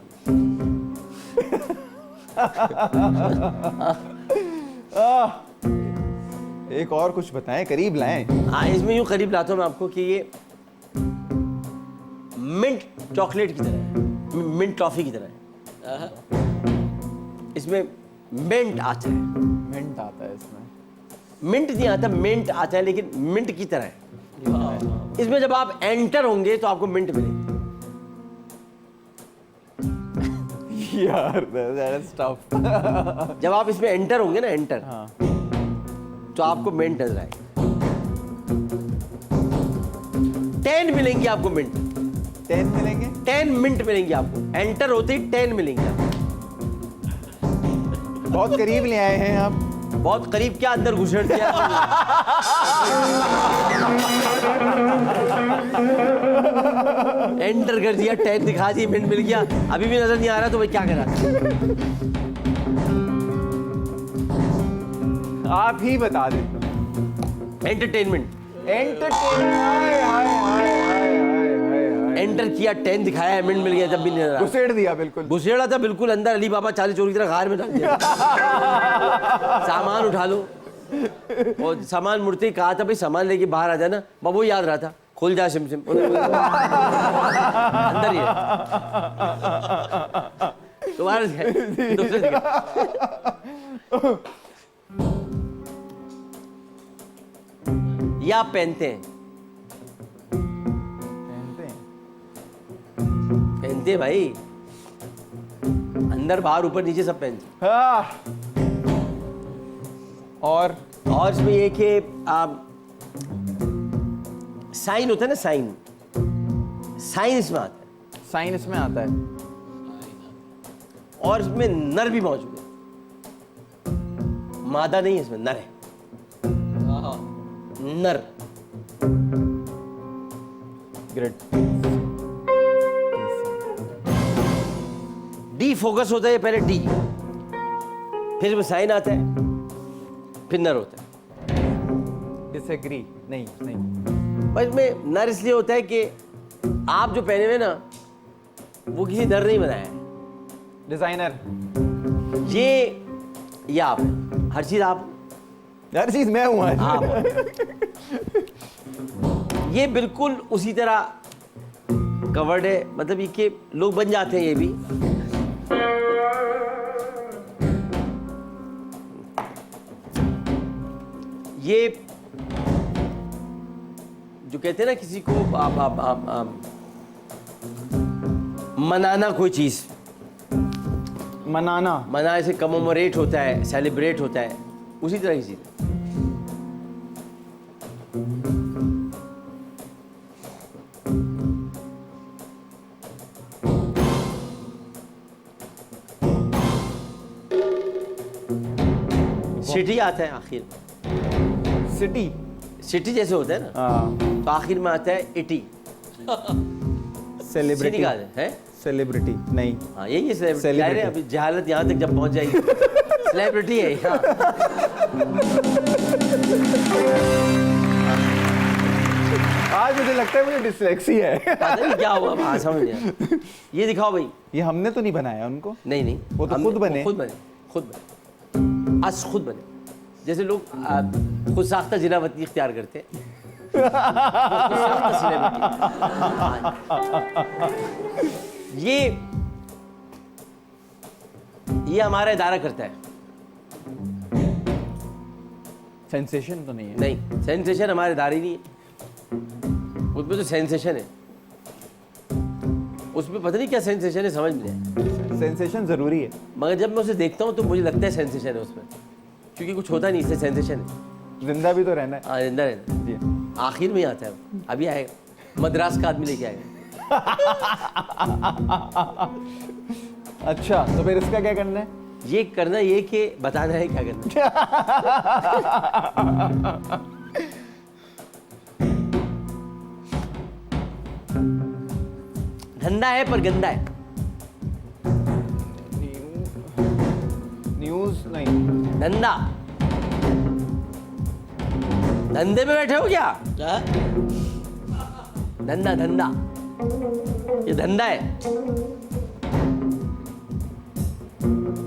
एक और कुछ बताएं, करीब लाएं। हाँ, इसमें यूं करीब लाता हूँ मैं आपको कि ये मिंट चॉकलेट की तरह है, मिंट टॉफी की तरह है। इसमें मिंट आता है। मिंट आता है इसमें? मिंट नहीं आता, मिंट आता है, लेकिन मिंट की तरह है। इसमें जब आप एंटर होंगे तो आपको मिंट मिलेगी। यार that is tough। जब आप इसमें एंटर होंगे ना, एंटर, हाँ। तो आपको मिंट नजर आएगी। 10 मिलेंगी आपको मिंट। 10 मिलेंगे? 10 मिनट मिलेंगी आपको। एंटर होते ही 10 मिलेंगे आपको। बहुत करीब ले आए हैं आप। बहुत करीब क्या, अंदर घुसेड़ दिया। एंटर कर दिया, टाइम दिखा दी, मिनट मिल गया, अभी भी नजर नहीं आ रहा तो भाई क्या करा। आप ही बता दें। एंटरटेनमेंट। एंटर किया, 10 दिखाया, मिनट मिल गया, जब भी नहीं आ रहा। घुसेड़ दिया बिल्कुल। घुसेड़ा था बिल्कुल अंदर, अली बाबा चाली चोरी की तरह गार में डाल दिया। सामान उठा लो, और सामान मुड़ते ही कहा था भाई सामान लेके बाहर आ जाना, वो याद रहा था, खुल जा सिम सिम अंदर ही है। तुम्हारे दूसरे दिखा। ये आप पहनते हैं? पहनते भाई, अंदर बाहर ऊपर नीचे सब पहनते। हाँ। और इसमें ये कि आप साइन होता है ना, साइन इसमें आता है, साइन इसमें आता है, और इसमें नर भी मौजूद है, मादा नहीं है इसमें, नर है। नर। ग्रेट। डी फोकस होता है पहले, डी, फिर इसमें साइन आता है, फिर नर होता है। डिसएग्री। नहीं। बस में नर इसलिए होता है कि आप जो पहने हुए ना, वो किसी नर नहीं बनाया है, डिजाइनर। ये आप हैं, हर चीज आप, हर चीज मैं हूं आज। आप ये बिल्कुल उसी तरह कवर्ड है, मतलब ये कि लोग बन जाते हैं ये भी। ये जो कहते हैं ना किसी को मनाना, कोई चीज मना ऐसे कमोमोरेट होता है, सेलिब्रेट होता है, उसी तरह की चीज। सिटी आता है आखिर, सिटी जैसे होता है ना, तो आखिर में आता है इटी। सेलिब्रिटी है, सेलिब्रिटी नहीं। हाँ यही है सेलिब्रिटी। अभी जहालत यहाँ तक जब पहुंच जाएगी, सेलिब्रिटी है। हाँ। आज मुझे लगता है मुझे डिसलेक्सिया है। पता नहीं क्या हुआ, हाँ समझ गया। ये दिखाओ भाई। ये हमने तो नहीं बनाया उनको। नहीं, वो तो खुद बने। खुद बने। जैसे लोग खुद साख्ता जिनावती इख्तियार करते हैं। ये हमारा इदारा करता है। सेंसेशन तो नहीं है। नहीं, सेंसेशन हमारे इदारे नहीं है, उसमें तो सेंसेशन है, उसमें पता नहीं क्या सेंसेशन है, समझ नहीं। सेंसेशन जरूरी है, मगर जब मैं उसे देखता हूँ तो मुझे लगता है सेंसेशन है उसमें, क्योंकि कुछ होता नहीं, इससे सेंसेशन है। जिंदा भी तो रहना है। हाँ जिंदा रहना जी। आखिर में ही आता है, अभी आएगा, मद्रास का आदमी लेके आएगा। अच्छा, तो फिर इसका क्या करना है? ये करना, ये कि बताना है क्या करना। धंधा है पर गंदा है। न्यूज़ नहीं। धंधा, धंधे में बैठे हो क्या? धंधा, ये धंधा है।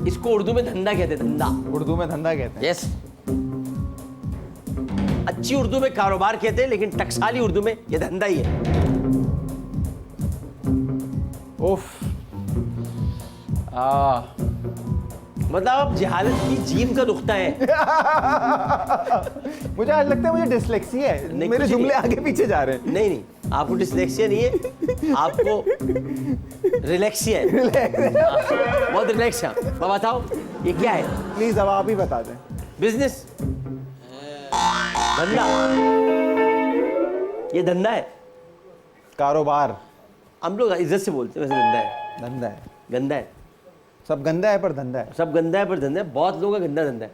इसको उर्दू में धंधा कहते हैं, धंधा। उर्दू में धंधा कहते हैं। यस। अच्छी उर्दू में कारोबार कहते हैं, लेकिन टकसाली उर्दू में ये धंधा ही है। उफ। मतलब अब जहालत की जीन का नुक्ता है। मुझे आज लगता है मुझे डिसलेक्सिया है, नहीं, मेरे कुछ जुमले नहीं। आगे पीछे जा रहे हैं। नहीं, आपको डिसलेक्सिया नहीं है, आपको रिलैक्सिया है। बहुत रिलैक्स है। अब बताओ ये क्या है? प्लीज अब आप ही बता दें। बिजनेस, धंधा, ये धंधा है। कारोबार। हम लोग इज्जत से बोलते हैं, वैसे धंधा है। धंधा है। गंदा है। सब गंदा है पर धंधा है। सब गंदा है पर धंधा है, बहुत लोगों का गंदा धंधा है,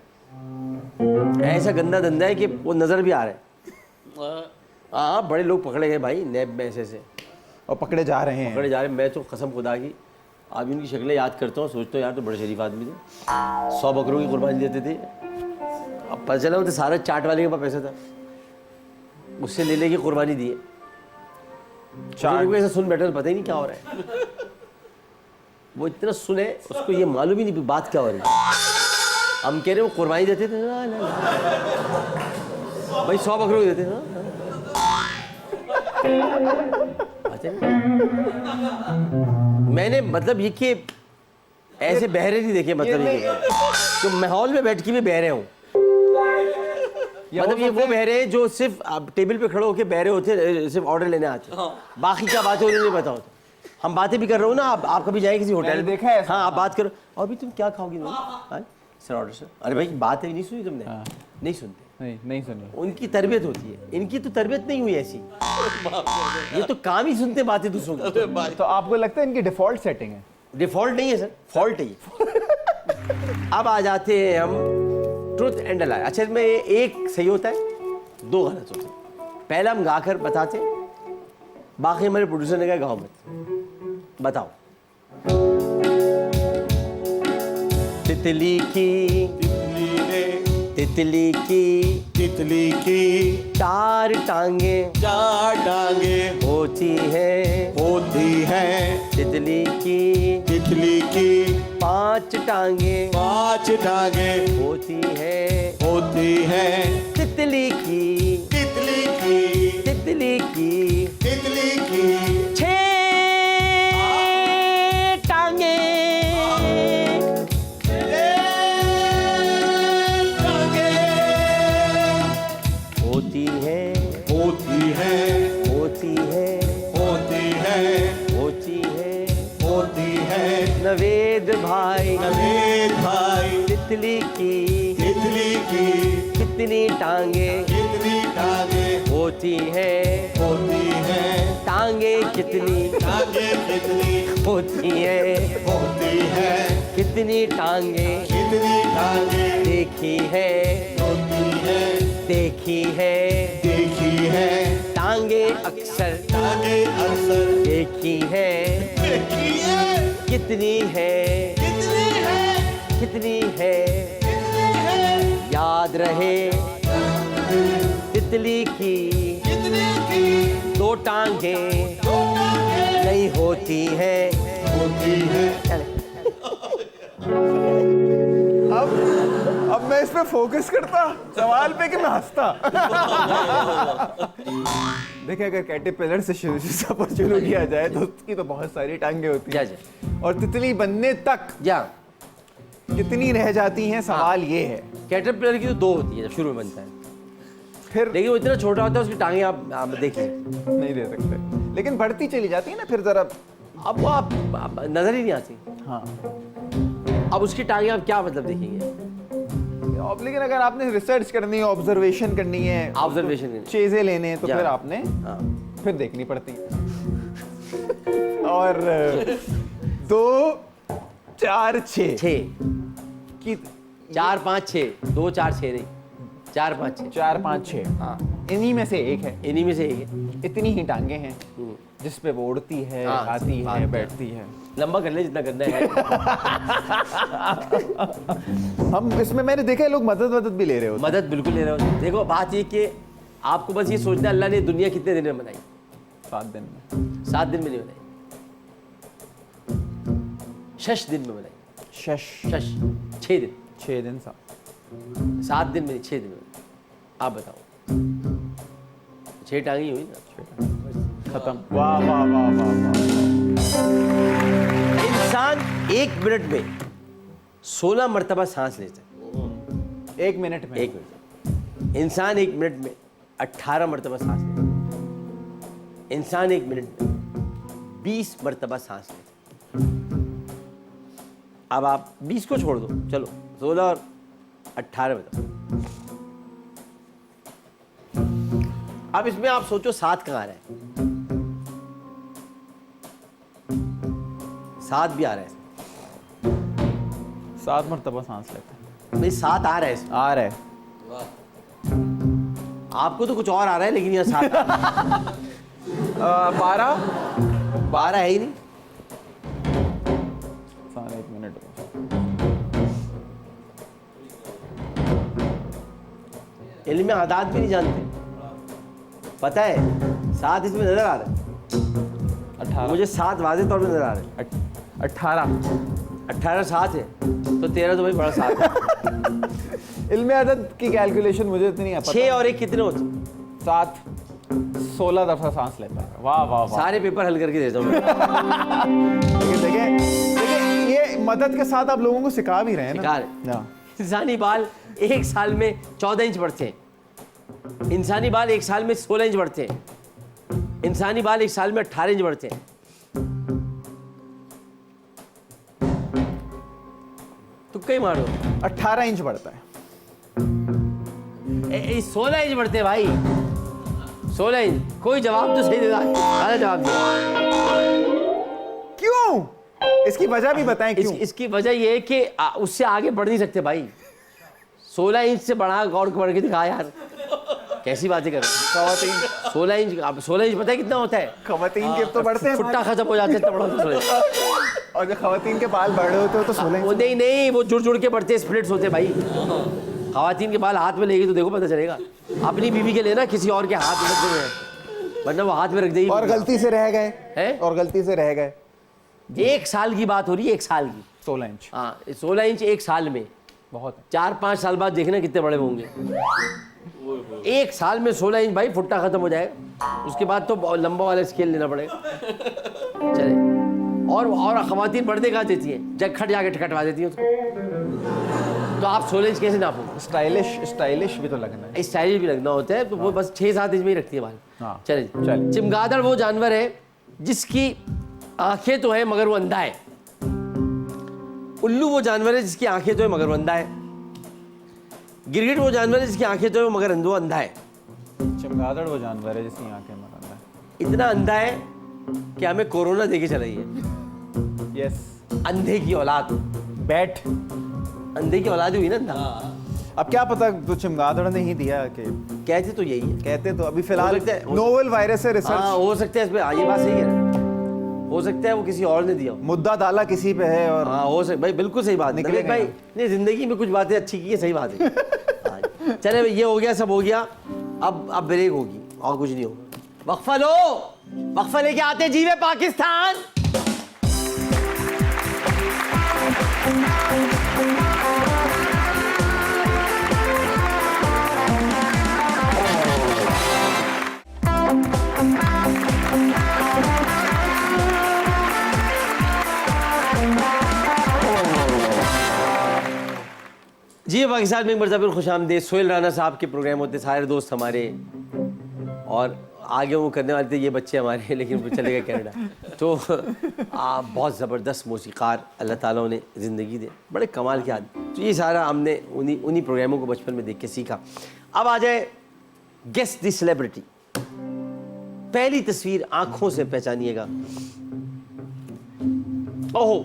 ऐसा गंदा धंधा है कि वो नज़र भी आ रहा है। हाँ, बड़े लोग पकड़े गए भाई नैब में ऐसे और पकड़े जा रहे हैं। पकड़े जा रहे हैं। मैं तो कसम खुदा की अभी उनकी शक्लें याद करता हूँ, सोचता हूँ यार तो बड़े शरीफ आदमी थे, 100 बकरों की कुर्बानी देते थे। अब पता चला तो सारा चाट वाले के पास पैसा था, उससे ले लेके कुर्बानी दी है। ऐसा सुन बैठे तो पता ही नहीं क्या हो रहा है। वो इतना सुने उसको ये मालूम ही नहीं बात क्या हो रही है। हम कह रहे वो कुर्बानी देते थे ना, भाई 100 बकरों देते थे ना। मैंने मतलब ये कि ऐसे बहरे नहीं देखे, मतलब ये तो माहौल में बैठ के भी बहरे हूँ। मतलब ये वो बहरे हैं जो सिर्फ टेबल पे खड़े होके बहरे होते हैं, सिर्फ ऑर्डर लेने आते हैं, बाकी क्या बात है उन्हें नहीं पता होता। हम बातें भी कर रहे हो ना, आप कभी जाए किसी होटल देखा है। हाँ, आप बात करो और भी तुम क्या खाओगी सर ऑर्डर सर। अरे भाई बात है नहीं सुनी तुमने? नहीं सुनते, नहीं सुनी। उनकी तरबियत होती है, इनकी तो तरबियत नहीं हुई ऐसी। ये तो काम ही सुनते बातें दूसरों की। तो आपको लगता है इनकी डिफॉल्ट सेटिंग है? डिफॉल्ट नहीं है सर, फॉल्ट है ये। अब आ जाते हैं हम ट्रुथ एंड लाई। अच्छा, इसमें एक सही होता है, 2 गलत होते हैं। पहला हम गाकर बताते हैं, बाकी हमारे प्रोड्यूसर ने कहा गाँव में बताओ। तितली की तितली की 4 टांगे होती है, तितली की 5 टांगे होती है, तितली की 6 टांगे नवेद भाई तितली की कितनी टांगे होती है, टांगे कितनी होती है, कितनी टांगे देखी है, टांगे अक्सर देखी है, कितनी है याद रहे तितली की 2 टांगे नहीं होती है। अब मैं इस पे फोकस करता सवाल पे कि मैं हंसता। देखिए, अगर कैटरपिलर से सफर शुरू किया जाए तो उसकी तो बहुत सारी टांगे होती हैं, और तितली बनने तक कितनी रह जाती हैं, सवाल ये है। कैटरपिलर की तो 2 होती है जब शुरू में बनता है, फिर लेकिन वो इतना छोटा होता है उसकी टांगे आप देखिए नहीं दे सकते, लेकिन बढ़ती चली जाती है ना फिर जरा। अब वो आप नजर ही नहीं आती। हाँ, अब उसकी टांगे आप क्या मतलब देखेंगे? अब लेकिन अगर आपने रिसर्च करनी है, ऑब्जर्वेशन करनी है, ऑब्जर्वेशन चीजें लेने हैं, तो फिर आपने फिर देखनी पड़ती और 2 4 6 की 4 5 6 2 4 6 नहीं 4 5 6 4 5 6 हाँ, इन्हीं में से एक है। इन्हीं में से एक है। इतनी ही टांगे हैं जिस पे वो उड़ती है, आती है, बैठती है। लंबा कर ले जितना करना है। हम इसमें मैंने देखा है लोग मदद भी ले रहे होते हैं। मदद बिल्कुल ले रहे हो। देखो बात ये कि आपको बस ये सोचना है अल्लाह ने दुनिया कितने दिन में बनाई? 7 दिन में। 7 दिन में नहीं बनाई, 6 दिन में बनाई। 6 दिन। 6 दिन 7 दिन में नहीं, 6 दिन में। आप बताओ, 6 टांगी हुई ना, खत्म। वाह वाह वाह वाह वाह। इंसान 1 मिनट में 16 मरतबा सांस लेता है। 1 मिनट में? 1 मिनट। इंसान 1 मिनट में 18 मरतबा सांस लेता है। इंसान 1 मिनट में 20 मरतबा सांस लेता है। अब आप 20 को छोड़ दो, चलो 16 और 18 बताओ। अब इसमें आप सोचो 7 कहाँ आ रहा है? 7 भी आ रहा है। 7 मरतबा सांस लेते हैं। भाई 7 आ रहा है इसमें। आ रहा है। आपको तो कुछ और आ रहा है, लेकिन यहाँ 7 12 12 है ही नहीं। 1 मिनट। इल्म आदात भी नहीं जानते, पता है 7 इसमें नजर आ रहा है। 18 मुझे 7 वाज़े तौर पे नजर आ रहे हैं। 18 18 7 है तो 13 तो भाई बड़ा 7 है। इल्म अदद की कैलकुलेशन मुझे इतनी है 6 और 1 कितने होते? 7 16 दफा सांस लेता है। वाह वाह वाह। सारे पेपर हल करके देता हूँ मैं। देखिए ये मदद के साथ आप लोगों को सिखा भी रहे हैं सिखा ना। इंसानी बाल 1 साल में 14 इंच बढ़ते हैं। इंसानी बाल 1 साल में 16 इंच बढ़ते हैं। इंसानी बाल 1 साल में 18 इंच बढ़ते हैं। तुक्का ही मारो। 18 इंच बढ़ता है। 16 इंच बढ़ते हैं भाई, 16 इंच। कोई जवाब तो सही देगा, सारा जवाब दे। क्यों? इसकी वजह भी बताएं क्यों? इसकी वजह ये है कि उससे आगे बढ़ नहीं सकते भाई। 16 इंच से बढ़ा और बढ़ के दिखा यार, कैसी बातें कर रहे हैं? खवातीन 16 इंच, अब 16 इंच पता है कितना होता है? खवातीन के तो बढ़ते हैं फुट्टा खत्म हो जाते हैं तब बढ़ा 16 इंच। और जब खवातीन के बाल बढ़ रहे होते हो तो 16 वो इंच। नहीं, वो जुड़ जुड़ के बढ़ते हैं, स्प्लिट्स होते हैं भाई। खवातीन के बाल हाथ में लेगी तो देखो पता चलेगा। अपनी बीवी के लेना, किसी और के हाथ में रख देंगे, वरना वो हाथ में रख देगी। और गलती से रह गए हैं? और गलती से रह गए। 1 साल की बात हो रही है, 1 साल की। 16 इंच हाँ 16 इंच 1 साल में। बहुत है। 4-5 साल बाद देखना कितने बड़े होंगे। 1 साल में 16 इंच भाई, फुट्टा खत्म हो जाएगा। उसके बाद तो लंबा वाला स्केल लेना पड़ेगा। चले। और खवातीन पर्दे कहाँ देती हैं? जग खट जाके कटवा देती हैं उसको। तो आप 16 इंच कैसे नापोगे? स्टाइलिश भी तो लगना है। स्टाइलिश भी लगना होता है, तो वो बस 6-7 इंच में ही रखती है बाल। हाँ। चले। चमगादड़ वो जानवर है जिसकी आंखें तो है मगर वो अंधा है। उल्लू वो जानवर है जिसकी आंखें तो है मगर वो अंधा है। गिरगिट वो जानवर है जिसकी आंखें तो है मगर वो अंधा है। चमगादड़ वो जानवर है जिसकी आंखें मरंदा है। इतना अंधा है कि हमें कोरोना देके चलाई है। यस। अंधे की औलाद, बैट। अंधे की औलाद हुई ना अंधा। अब क्या पता तो चमगादड़ ने ही दिया कि कहते तो यही है। कहते तो अभी फिलहाल हो सकता है- नोवेल वायरस से हाँ रिसर्च हो सकता है इसमें, ये बात सही है। हो सकता है वो किसी और ने दिया हो। मुद्दा डाला किसी पे है और हाँ हो सकता भाई, बिल्कुल सही बात। निकलेगा नवीद भाई ने जिंदगी में कुछ बातें अच्छी की है, सही बात है। हाँ, चले भाई, ये हो गया, सब हो गया। अब ब्रेक होगी और कुछ नहीं होगा। वक्फा लो, वक्फा लेके आते जीवे पाकिस्तान। जी पाकिस्तान में एक मरतबा फिर खुशामदीद। सोहेल राना साहब के प्रोग्राम होते, सारे दोस्त हमारे, और आगे वो करने वाले थे ये बच्चे हमारे, लेकिन वो चले गए कनाडा। तो बहुत ज़बरदस्त मौसीकार अल्लाह ताला ने ज़िंदगी दे, बड़े कमाल के आदमी। तो ये सारा हमने उन्हीं प्रोग्रामों को बचपन में देख के सीखा। अब आ जाए गेस द सेलिब्रिटी। पहली तस्वीर आंखों से पहचानिएगा। ओहो,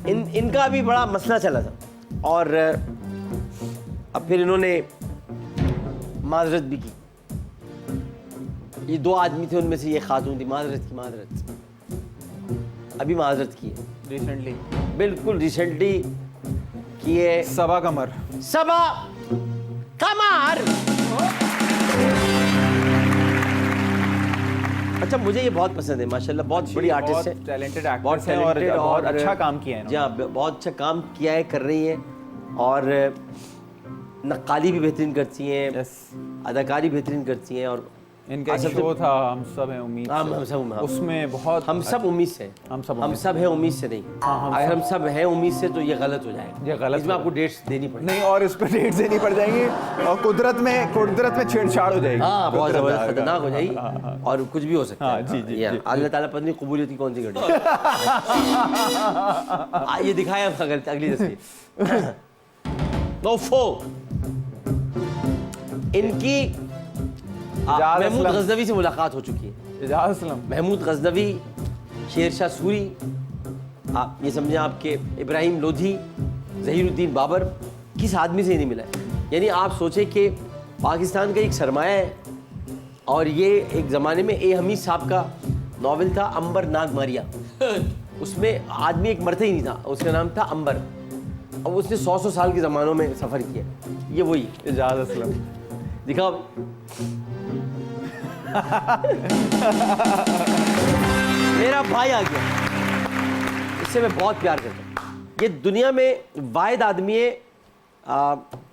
इनका भी बड़ा मसला चला था, और अब फिर इन्होंने माजरत भी की। ये 2 आदमी थे, उनमें से ये खातून थी। माजरत अभी माजरत की है रिसेंटली, बिल्कुल रिसेंटली की है। सबा कमर। सबा कमर। अच्छा, मुझे ये बहुत पसंद है माशाल्लाह, बहुत बड़ी आर्टिस्ट है, टैलेंटेड बहुत एक्ट्रेस है और talented बहुत अच्छा काम किया है जी हाँ, बहुत अच्छा काम किया है, कर रही है। और नक्काली भी बेहतरीन करती हैं, यस। अदाकारी बेहतरीन करती हैं। और इनका एक शो था हम सब हैं उम्मीद हम से। सब उसमें बहुत हम सब उम्मीद से, हम सब हैं उम्मीद से नहीं। अगर हम सब हैं उम्मीद से तो ये गलत हो जाएगा। ये गलत इसमें हो आपको डेट्स देनी पड़ेगी। नहीं, और इस पर डेट देनी पड़ जाएंगी, और कुदरत में छेड़छाड़ हो जाएगी। हाँ, बहुत कुदरत ज़बरदस्त हाँ, खतरनाक हो जाएगी, और कुछ भी हो सकता हाँ, है। जी, जी, या जी। अल्लाह ताला पता नहीं कबूलियत की कौन सी घड़ी। ये दिखाया अगली तस्वीर। तोफो इनकी इजाज़ महमूद असलम। गजनवी से मुलाकात हो चुकी है। इजाज़ असलम। महमूद गजनवी, शेरशाह सूरी, आप ये समझें आपके इब्राहिम लोधी, ज़हीरुद्दीन बाबर, किस आदमी से ही नहीं मिला है। यानी आप सोचें कि पाकिस्तान का एक सरमाया है, और ये एक ज़माने में ए हमीद साहब का नावल था अंबर नागमारिया, उसमें आदमी एक मरता ही नहीं था, उसका नाम था अंबर। अब उसने 100 साल के ज़मानों में सफ़र किया। ये वही एजाज असलम दिखाओ। मेरा भाई आ गया, इससे मैं बहुत प्यार करता हूँ। ये दुनिया में वाहिद आदमी है,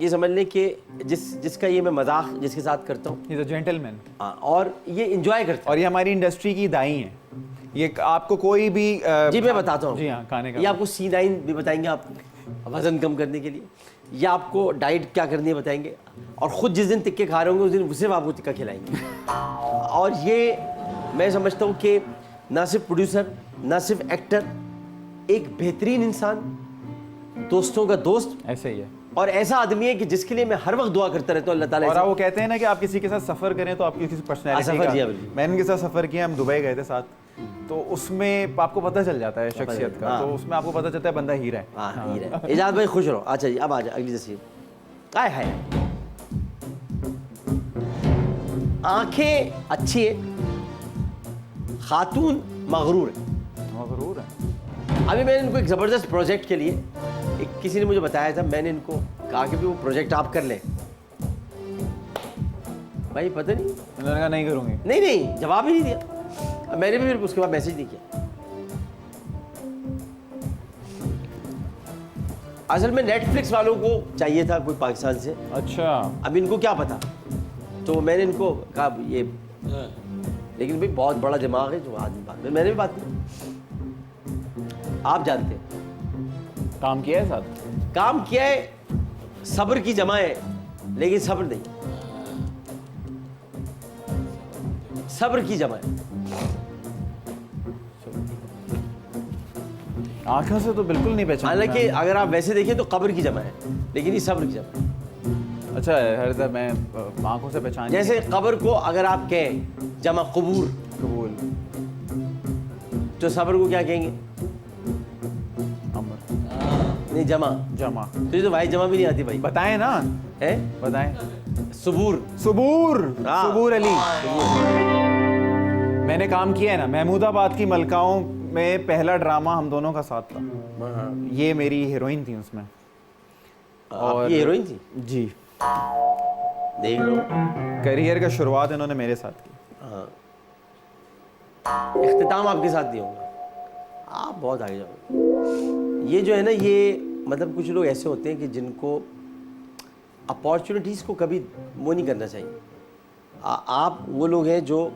ये समझ लें कि जिसका ये मैं मजाक जिसके साथ करता हूँ, इज अ जेंटलमैन, और ये इंजॉय करता और ये हमारी इंडस्ट्री की दाई हैं। ये आपको कोई भी जी मैं बताता हूँ। जी हाँ, खाने का ये आपको C9 भी बताएंगे, आपको वजन कम करने के लिए, या आपको डाइट क्या करनी है बताएंगे, और ख़ुद जिस दिन टिक्के खा रहे होंगे उस दिन सिर्फ आपको टिक्का खिलाएंगे। और ये मैं समझता हूँ कि ना सिर्फ प्रोड्यूसर, ना सिर्फ एक्टर, एक बेहतरीन इंसान, दोस्तों का दोस्त, ऐसे ही है। और ऐसा आदमी है कि जिसके लिए मैं हर वक्त दुआ करता रहता हूँ अल्लाह ताला और से। वो कहते हैं ना कि आप किसी के साथ सफ़र करें तो आपकी किसी पर्सनैलिटी सफ़र किया बिल्कुल। मैंने उनके साथ सफ़र किया, हम दुबई गए थे साथ, तो उसमें आपको पता चल जाता है शख्सियत का, हाँ। तो उसमें आपको पता चलता है बंदा हीरा है। हाँ हीरा है। इजाज़ भाई खुश रहो। अच्छा जी अब आ जाए अगली तस्वीर। काय है, आंखें अच्छी है, खातून मगरूर है। मगरूर है। अभी मैंने इनको एक ज़बरदस्त प्रोजेक्ट के लिए, एक किसी ने मुझे बताया था, मैंने इनको कहा कि भी वो प्रोजेक्ट आप कर लें। भाई पता नहीं, उन्होंने कहा नहीं करूँगी। नहीं जवाब ही नहीं दिया। अब मैंने भी फिर उसके बाद मैसेज नहीं किया। असल में नेटफ्लिक्स वालों को चाहिए था कोई पाकिस्तान से, अच्छा, अब इनको क्या पता, तो मैंने इनको कहा ये, लेकिन भाई बहुत बड़ा दिमाग है जो आदमी बात में, मैंने भी बात की, आप जानते हैं काम किया है साथ। काम किया है, सब्र की जमा है, लेकिन सब्र नहीं, सब्र की जमा है। आंखों से तो बिल्कुल नहीं पहचान। हालांकि अगर आप वैसे देखें तो कब्र की जमा है, लेकिन ये सब्र की जमा है। अच्छा हर दर मैं आंखों से पहचान। जैसे कब्र को अगर आप कहें जमा कबूर, कबूल, तो सब्र को क्या कहेंगे? अमर, नहीं जमा। जमा। तो ये तो भाई जमा भी नहीं आती भाई, बताएं ना, है बताएं। सबूर। सबूर, हाँ। सबूर अली। मैंने काम किया है ना, महमूदाबाद की मलकाओं में पहला ड्रामा हम दोनों का साथ था। ये मेरी हीरोइन थी उसमें। और ये हीरोइन थी जी, देख लो। करियर का शुरुआत इन्होंने मेरे साथ की। हाँ, इख्तिताम आपके साथ नहीं होगा, आप बहुत आगे जाओगे। ये जो है ना, ये मतलब कुछ लोग ऐसे होते हैं कि जिनको अपॉर्चुनिटीज़ को कभी वो नहीं करना चाहिए। आप वो लोग हैं जो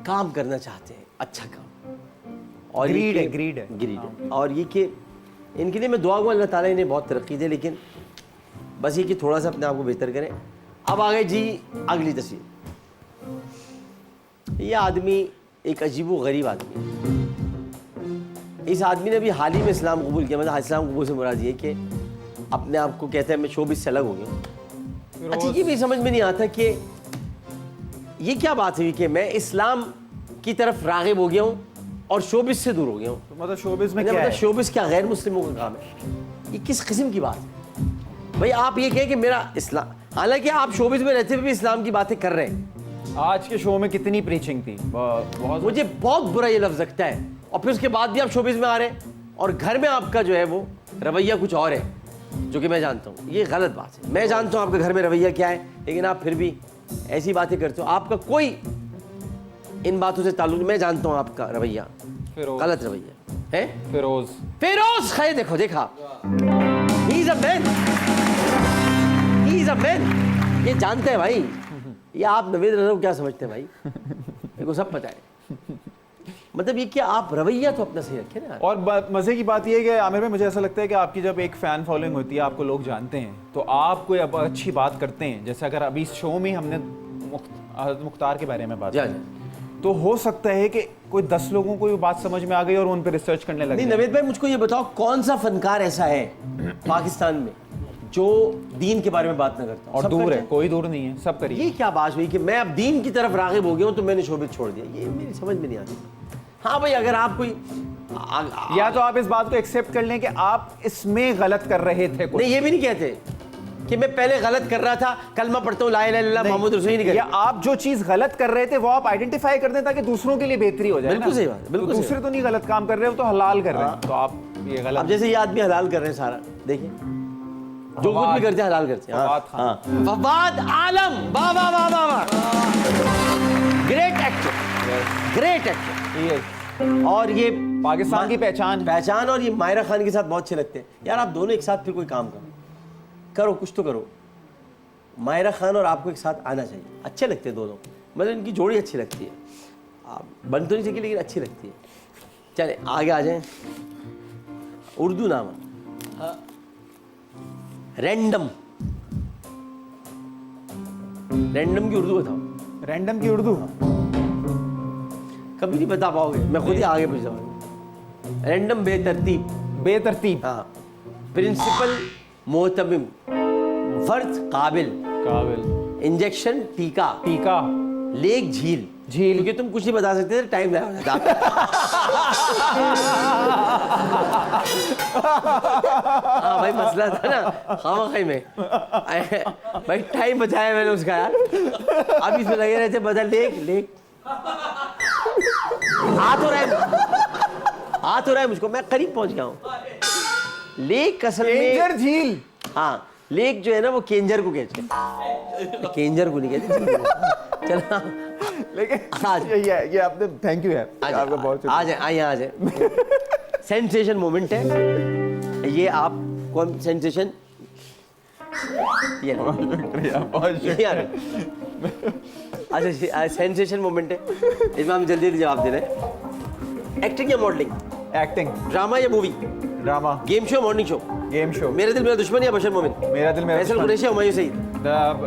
काम करना चाहते हैं, अच्छा काम, और ग्रीड ये है, कि- ग्रीड है। ग्रीड है। और ये कि इनके लिए मैं दुआ करूँ अल्लाह ताला इन्हें बहुत तरक्की दे, लेकिन बस ये कि थोड़ा सा अपने आप को बेहतर करें। अब आ गए जी अगली तस्वीर। ये आदमी एक अजीब व गरीब आदमी है। इस आदमी ने भी हाल ही में इस्लाम कबूल किया। मतलब इस्लाम कबूल से मुराद ये कि अपने आप को कहता है मैं शोबिस से अलग हो गया हूँ। अच्छा, ये भी समझ में नहीं आता कि ये क्या बात हुई कि मैं इस्लाम की तरफ राग़िब हो गया हूँ और शोबिस से दूर हो गया हूँ। तो मतलब शोबिस में क्या मतलब है? शोबिस क्या गैर मुस्लिमों का काम है? ये किस किस्म की बात है भाई? आप ये कहें कि मेरा इस्लाम, हालांकि आप शोबिस में रहते हुए भी इस्लाम की बातें कर रहे हैं। आज के शो में कितनी प्रीचिंग थी, बहुत। मुझे बहुत बुरा ये लफ्ज़ लगता है, और फिर उसके बाद भी आप शोबिस में आ रहे हैं, और घर में आपका जो है वो रवैया कुछ और है, जो कि मैं जानता हूँ ये गलत बात है। मैं जानता हूँ आपके घर में रवैया क्या है, लेकिन आप फिर भी ऐसी बातें करते हो। आपका कोई इन बातों से ताल्लुक नहीं। मैं जानता हूँ आपका रवैया गलत रवैया है। फिरोज खैर, देखा he is a man, he is a man. ये जानते हैं भाई, ये आप नवेद रज़ा को क्या समझते हैं भाई? मेरे को सब पता है। मतलब ये कि आप रवैया तो अपना सही रखें ना। और मज़े की बात यह है कि आमिर भाई, मुझे ऐसा लगता है कि आपकी जब एक फ़ैन फॉलोइंग होती है, आपको लोग जानते हैं, तो आप कोई अब अच्छी बात करते हैं, जैसे अगर अभी इस शो में हमने मुख्तार के बारे में बात की, तो हो सकता है कि कोई 10 लोगों को ये बात समझ में आ गई और उन पर रिसर्च करने लगे। नहीं नवेद भाई, मुझको ये बताओ कौन सा फनकार ऐसा है पाकिस्तान में जो दीन के बारे में बात ना करता? और दूर है, कोई दूर नहीं है, सब करिए। ये क्या बात हुई कि मैं अब दीन की तरफ राग़िब हो गया हूँ तो मैंने शोबित छोड़ दिया? ये मेरी समझ में नहीं आती। हाँ भाई, अगर आप कोई या तो आप इस बात को एक्सेप्ट कर लें कि आप इसमें गलत कर रहे थे कुछ। नहीं, ये भी नहीं कहते कि मैं पहले गलत कर रहा था, कलमा पढ़ता हूँ ला इलाहा इल्लल्लाह मोहम्मद रसूल नहीं या करता। आप जो चीज गलत कर रहे थे वो आप आइडेंटिफाई कर दें ताकि दूसरों के लिए बेहतरी हो जाए। बिल्कुल ना? सही बात है, बिल्कुल तो सही दूसरे तो नहीं गलत काम कर रहे हो, तो हलाल कर रहे हैं, तो आप ये अब गलत। जैसे ये आदमी हलाल कर रहे हैं सारा, देखिए जो कुछ भी करते हैं हलाल करते हैं। फवाद खान। हाँ, फवाद आलम, वाह वाह वाह वाह वाह, ग्रेट एक्टर, ग्रेट एक्टर। ये और ये पाकिस्तान की पहचान। और ये मायरा खान के साथ बहुत अच्छे लगते हैं यार। आप दोनों एक साथ फिर कोई काम करो, कुछ तो करो। मायरा खान और आपको एक साथ आना चाहिए, अच्छे लगते हैं दोनों, मतलब इनकी जोड़ी अच्छी लगती है। बन तो नहीं सकी लेकिन अच्छी लगती है। चले आगे आ जाएं। उर्दू नाम है रैंडम। रैंडम की उर्दू बताओ। रैंडम की उर्दू कभी नहीं बता पाओगे, मैं खुद ही आगे पूछ जाऊंगा। रैंडम बेतरतीब। बेतरतीब। हाँ, प्रिंसिपल मोहतमिम, फर्ज काबिल, इंजेक्शन टीका, लेक झील। क्योंकि तुम कुछ नहीं बता सकते थे, टाइम लगा हो जाता। हाँ भाई, मसला था ना खामखाई में भाई, टाइम बचाया मैंने उसका यार। अब इसमें लगे रहते बदल लेक आ तो रहा है मुझको, मैं करीब पहुंच गया हूँ। लेक असल में झील। हाँ, लेक जो है ना वो केंजर को कहते हैं, केंजर को नहीं कहते। चलो लेकिन आज ये आपने थैंक यू है आपका बहुत। आ जाए सेंसेशन मोमेंट है ये। आप कौन सेंसेशन? ये यार, अच्छा सेंसेशन मोमेंट है, इसमें हम जल्दी जवाब दे रहे हैं। एक्टिंग या मॉडलिंग? एक्टिंग। ड्रामा या movie? Drama. Game show morning show? Game show. मेरा दिल मेरा दुश्मन या बशर मोमिन? मेरा दिल मेरा फैसल कुरैशी या हुमायूं सईद?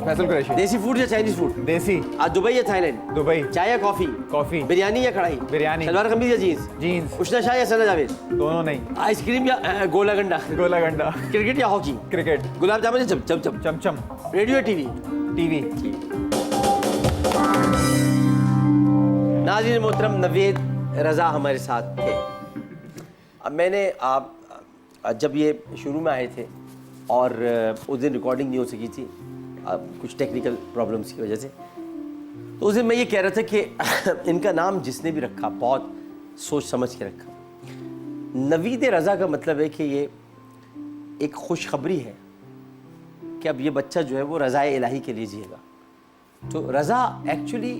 फैसल कुरैशी। देसी फूड या चाइनीज फूड? देसी। आज दुबई या थाईलैंड? दुबई। चाय या कॉफी? कॉफी। बिरयानी या कढ़ाई? बिरयानी। सलवार कमीज या जीन्स? जीन्स। उष्णा शाह या सना जावेद? दोनों नहीं। आइसक्रीम या गोला गंडा? गोला गंडा। क्रिकेट या हॉकी? क्रिकेट। गुलाब जामुन या चमचम? चमचम। रेडियो या टीवी? टीवी। नाज़रीन मोहतरम, नवेद रज़ा हमारे साथ थे। अब मैंने जब ये शुरू में आए थे और उस दिन रिकॉर्डिंग नहीं हो सकी थी कुछ टेक्निकल प्रॉब्लम्स की वजह से, तो उस दिन मैं ये कह रहा था कि इनका नाम जिसने भी रखा बहुत सोच समझ के रखा। नवीद रज़ा का मतलब है कि ये एक खुशखबरी है कि अब ये बच्चा जो है वो रज़ाए इलाही के लिए जिएगा। तो रज़ा एक्चुअली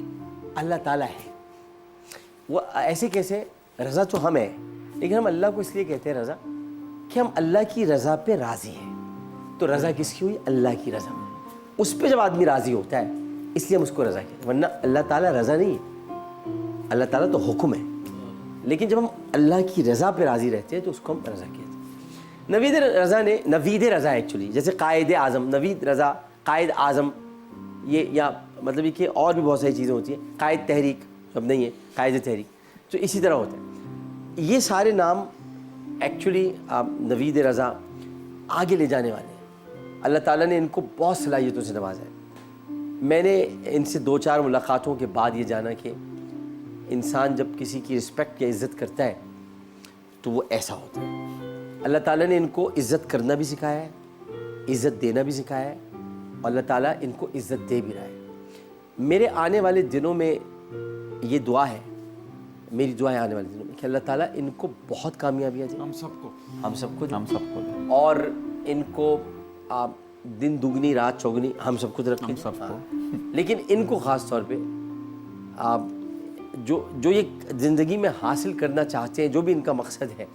अल्लाह ताला है। वो ऐसे कैसे, रज़ा तो हम है लेकिन हम अल्लाह को इसलिए कहते हैं रज़ा कि हम अल्लाह की रज़ा पे राज़ी हैं। तो रज़ा किसकी हुई? अल्लाह की रज़ा। उस पे जब आदमी राज़ी होता है इसलिए हम उसको रज़ा कहते हैं, वरना अल्लाह ताला रज़ा नहीं है। अल्लाह ताला तो हुक्म है, लेकिन जब हम अल्लाह की रज़ा पे राज़ी रहते हैं तो उसको हम रज़ा कहते हैं। नवीद रज़ा एक्चुअली जैसे कायद आज़म, नवीद रज़ा, कायद आज़म, ये या मतलब ये कि और भी बहुत सारी चीज़ें होती हैं। कायद तहरीक अब नहीं है, कायद तहरीक, तो इसी तरह होता है। ये सारे नाम एक्चुअली नवीद रज़ा आगे ले जाने वाले हैं। अल्लाह ताला ने इनको बहुत सलाहियतों से नवाजा है। मैंने इनसे 2-4 मुलाकातों के बाद ये जाना कि इंसान जब किसी की रिस्पेक्ट या इज़्ज़त करता है तो वो ऐसा होता है। अल्लाह ताला ने इनको इज़्ज़त करना भी सिखाया है, इज़्ज़त देना भी सिखाया है, और अल्लाह ताला इनको इज़्ज़त दे भी रहा है। मेरे आने वाले दिनों में ये दुआ है, मेरी दुआ है आने वाले दिनों में कि अल्लाह ताला इनको बहुत कामयाबियाँ दे, हम सबको, और इनको दिन दुगनी रात चौगनी हम सबको रखें, हम सबको। लेकिन इनको ख़ास तौर पे जो ये ज़िंदगी में हासिल करना चाहते हैं, जो भी इनका मकसद है,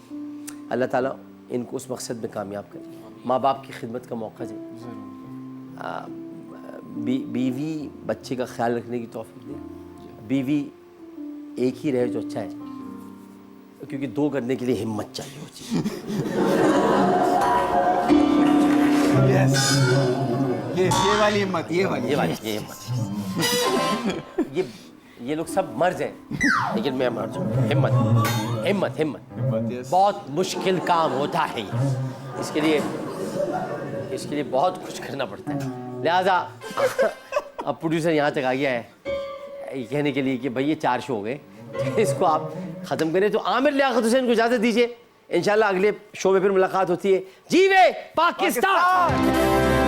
अल्लाह ताला इनको उस मकसद में कामयाब करे। माँ बाप की खिदमत का मौका दे, बीवी बच्चे का ख्याल रखने की तौफीक दे। बीवी एक ही रहे जो अच्छा है, क्योंकि 2 करने के लिए हिम्मत चाहिए होती है। ये वाली हिम्मत, ये लोग सब मर्ज हैं, लेकिन मैं मर्ज हूँ। हिम्मत बहुत मुश्किल काम होता है ये, इसके लिए बहुत कुछ करना पड़ता है। लिहाजा अब प्रोड्यूसर यहाँ तक आ गया है कहने के लिए कि भाई ये 4 शो हो गए, इसको आप ख़त्म करें। तो आमिर लियाकत हुसैन को इजाज़त दीजिए, इंशाल्लाह अगले शो में फिर मुलाकात होती है। जीवे पाकिस्तान।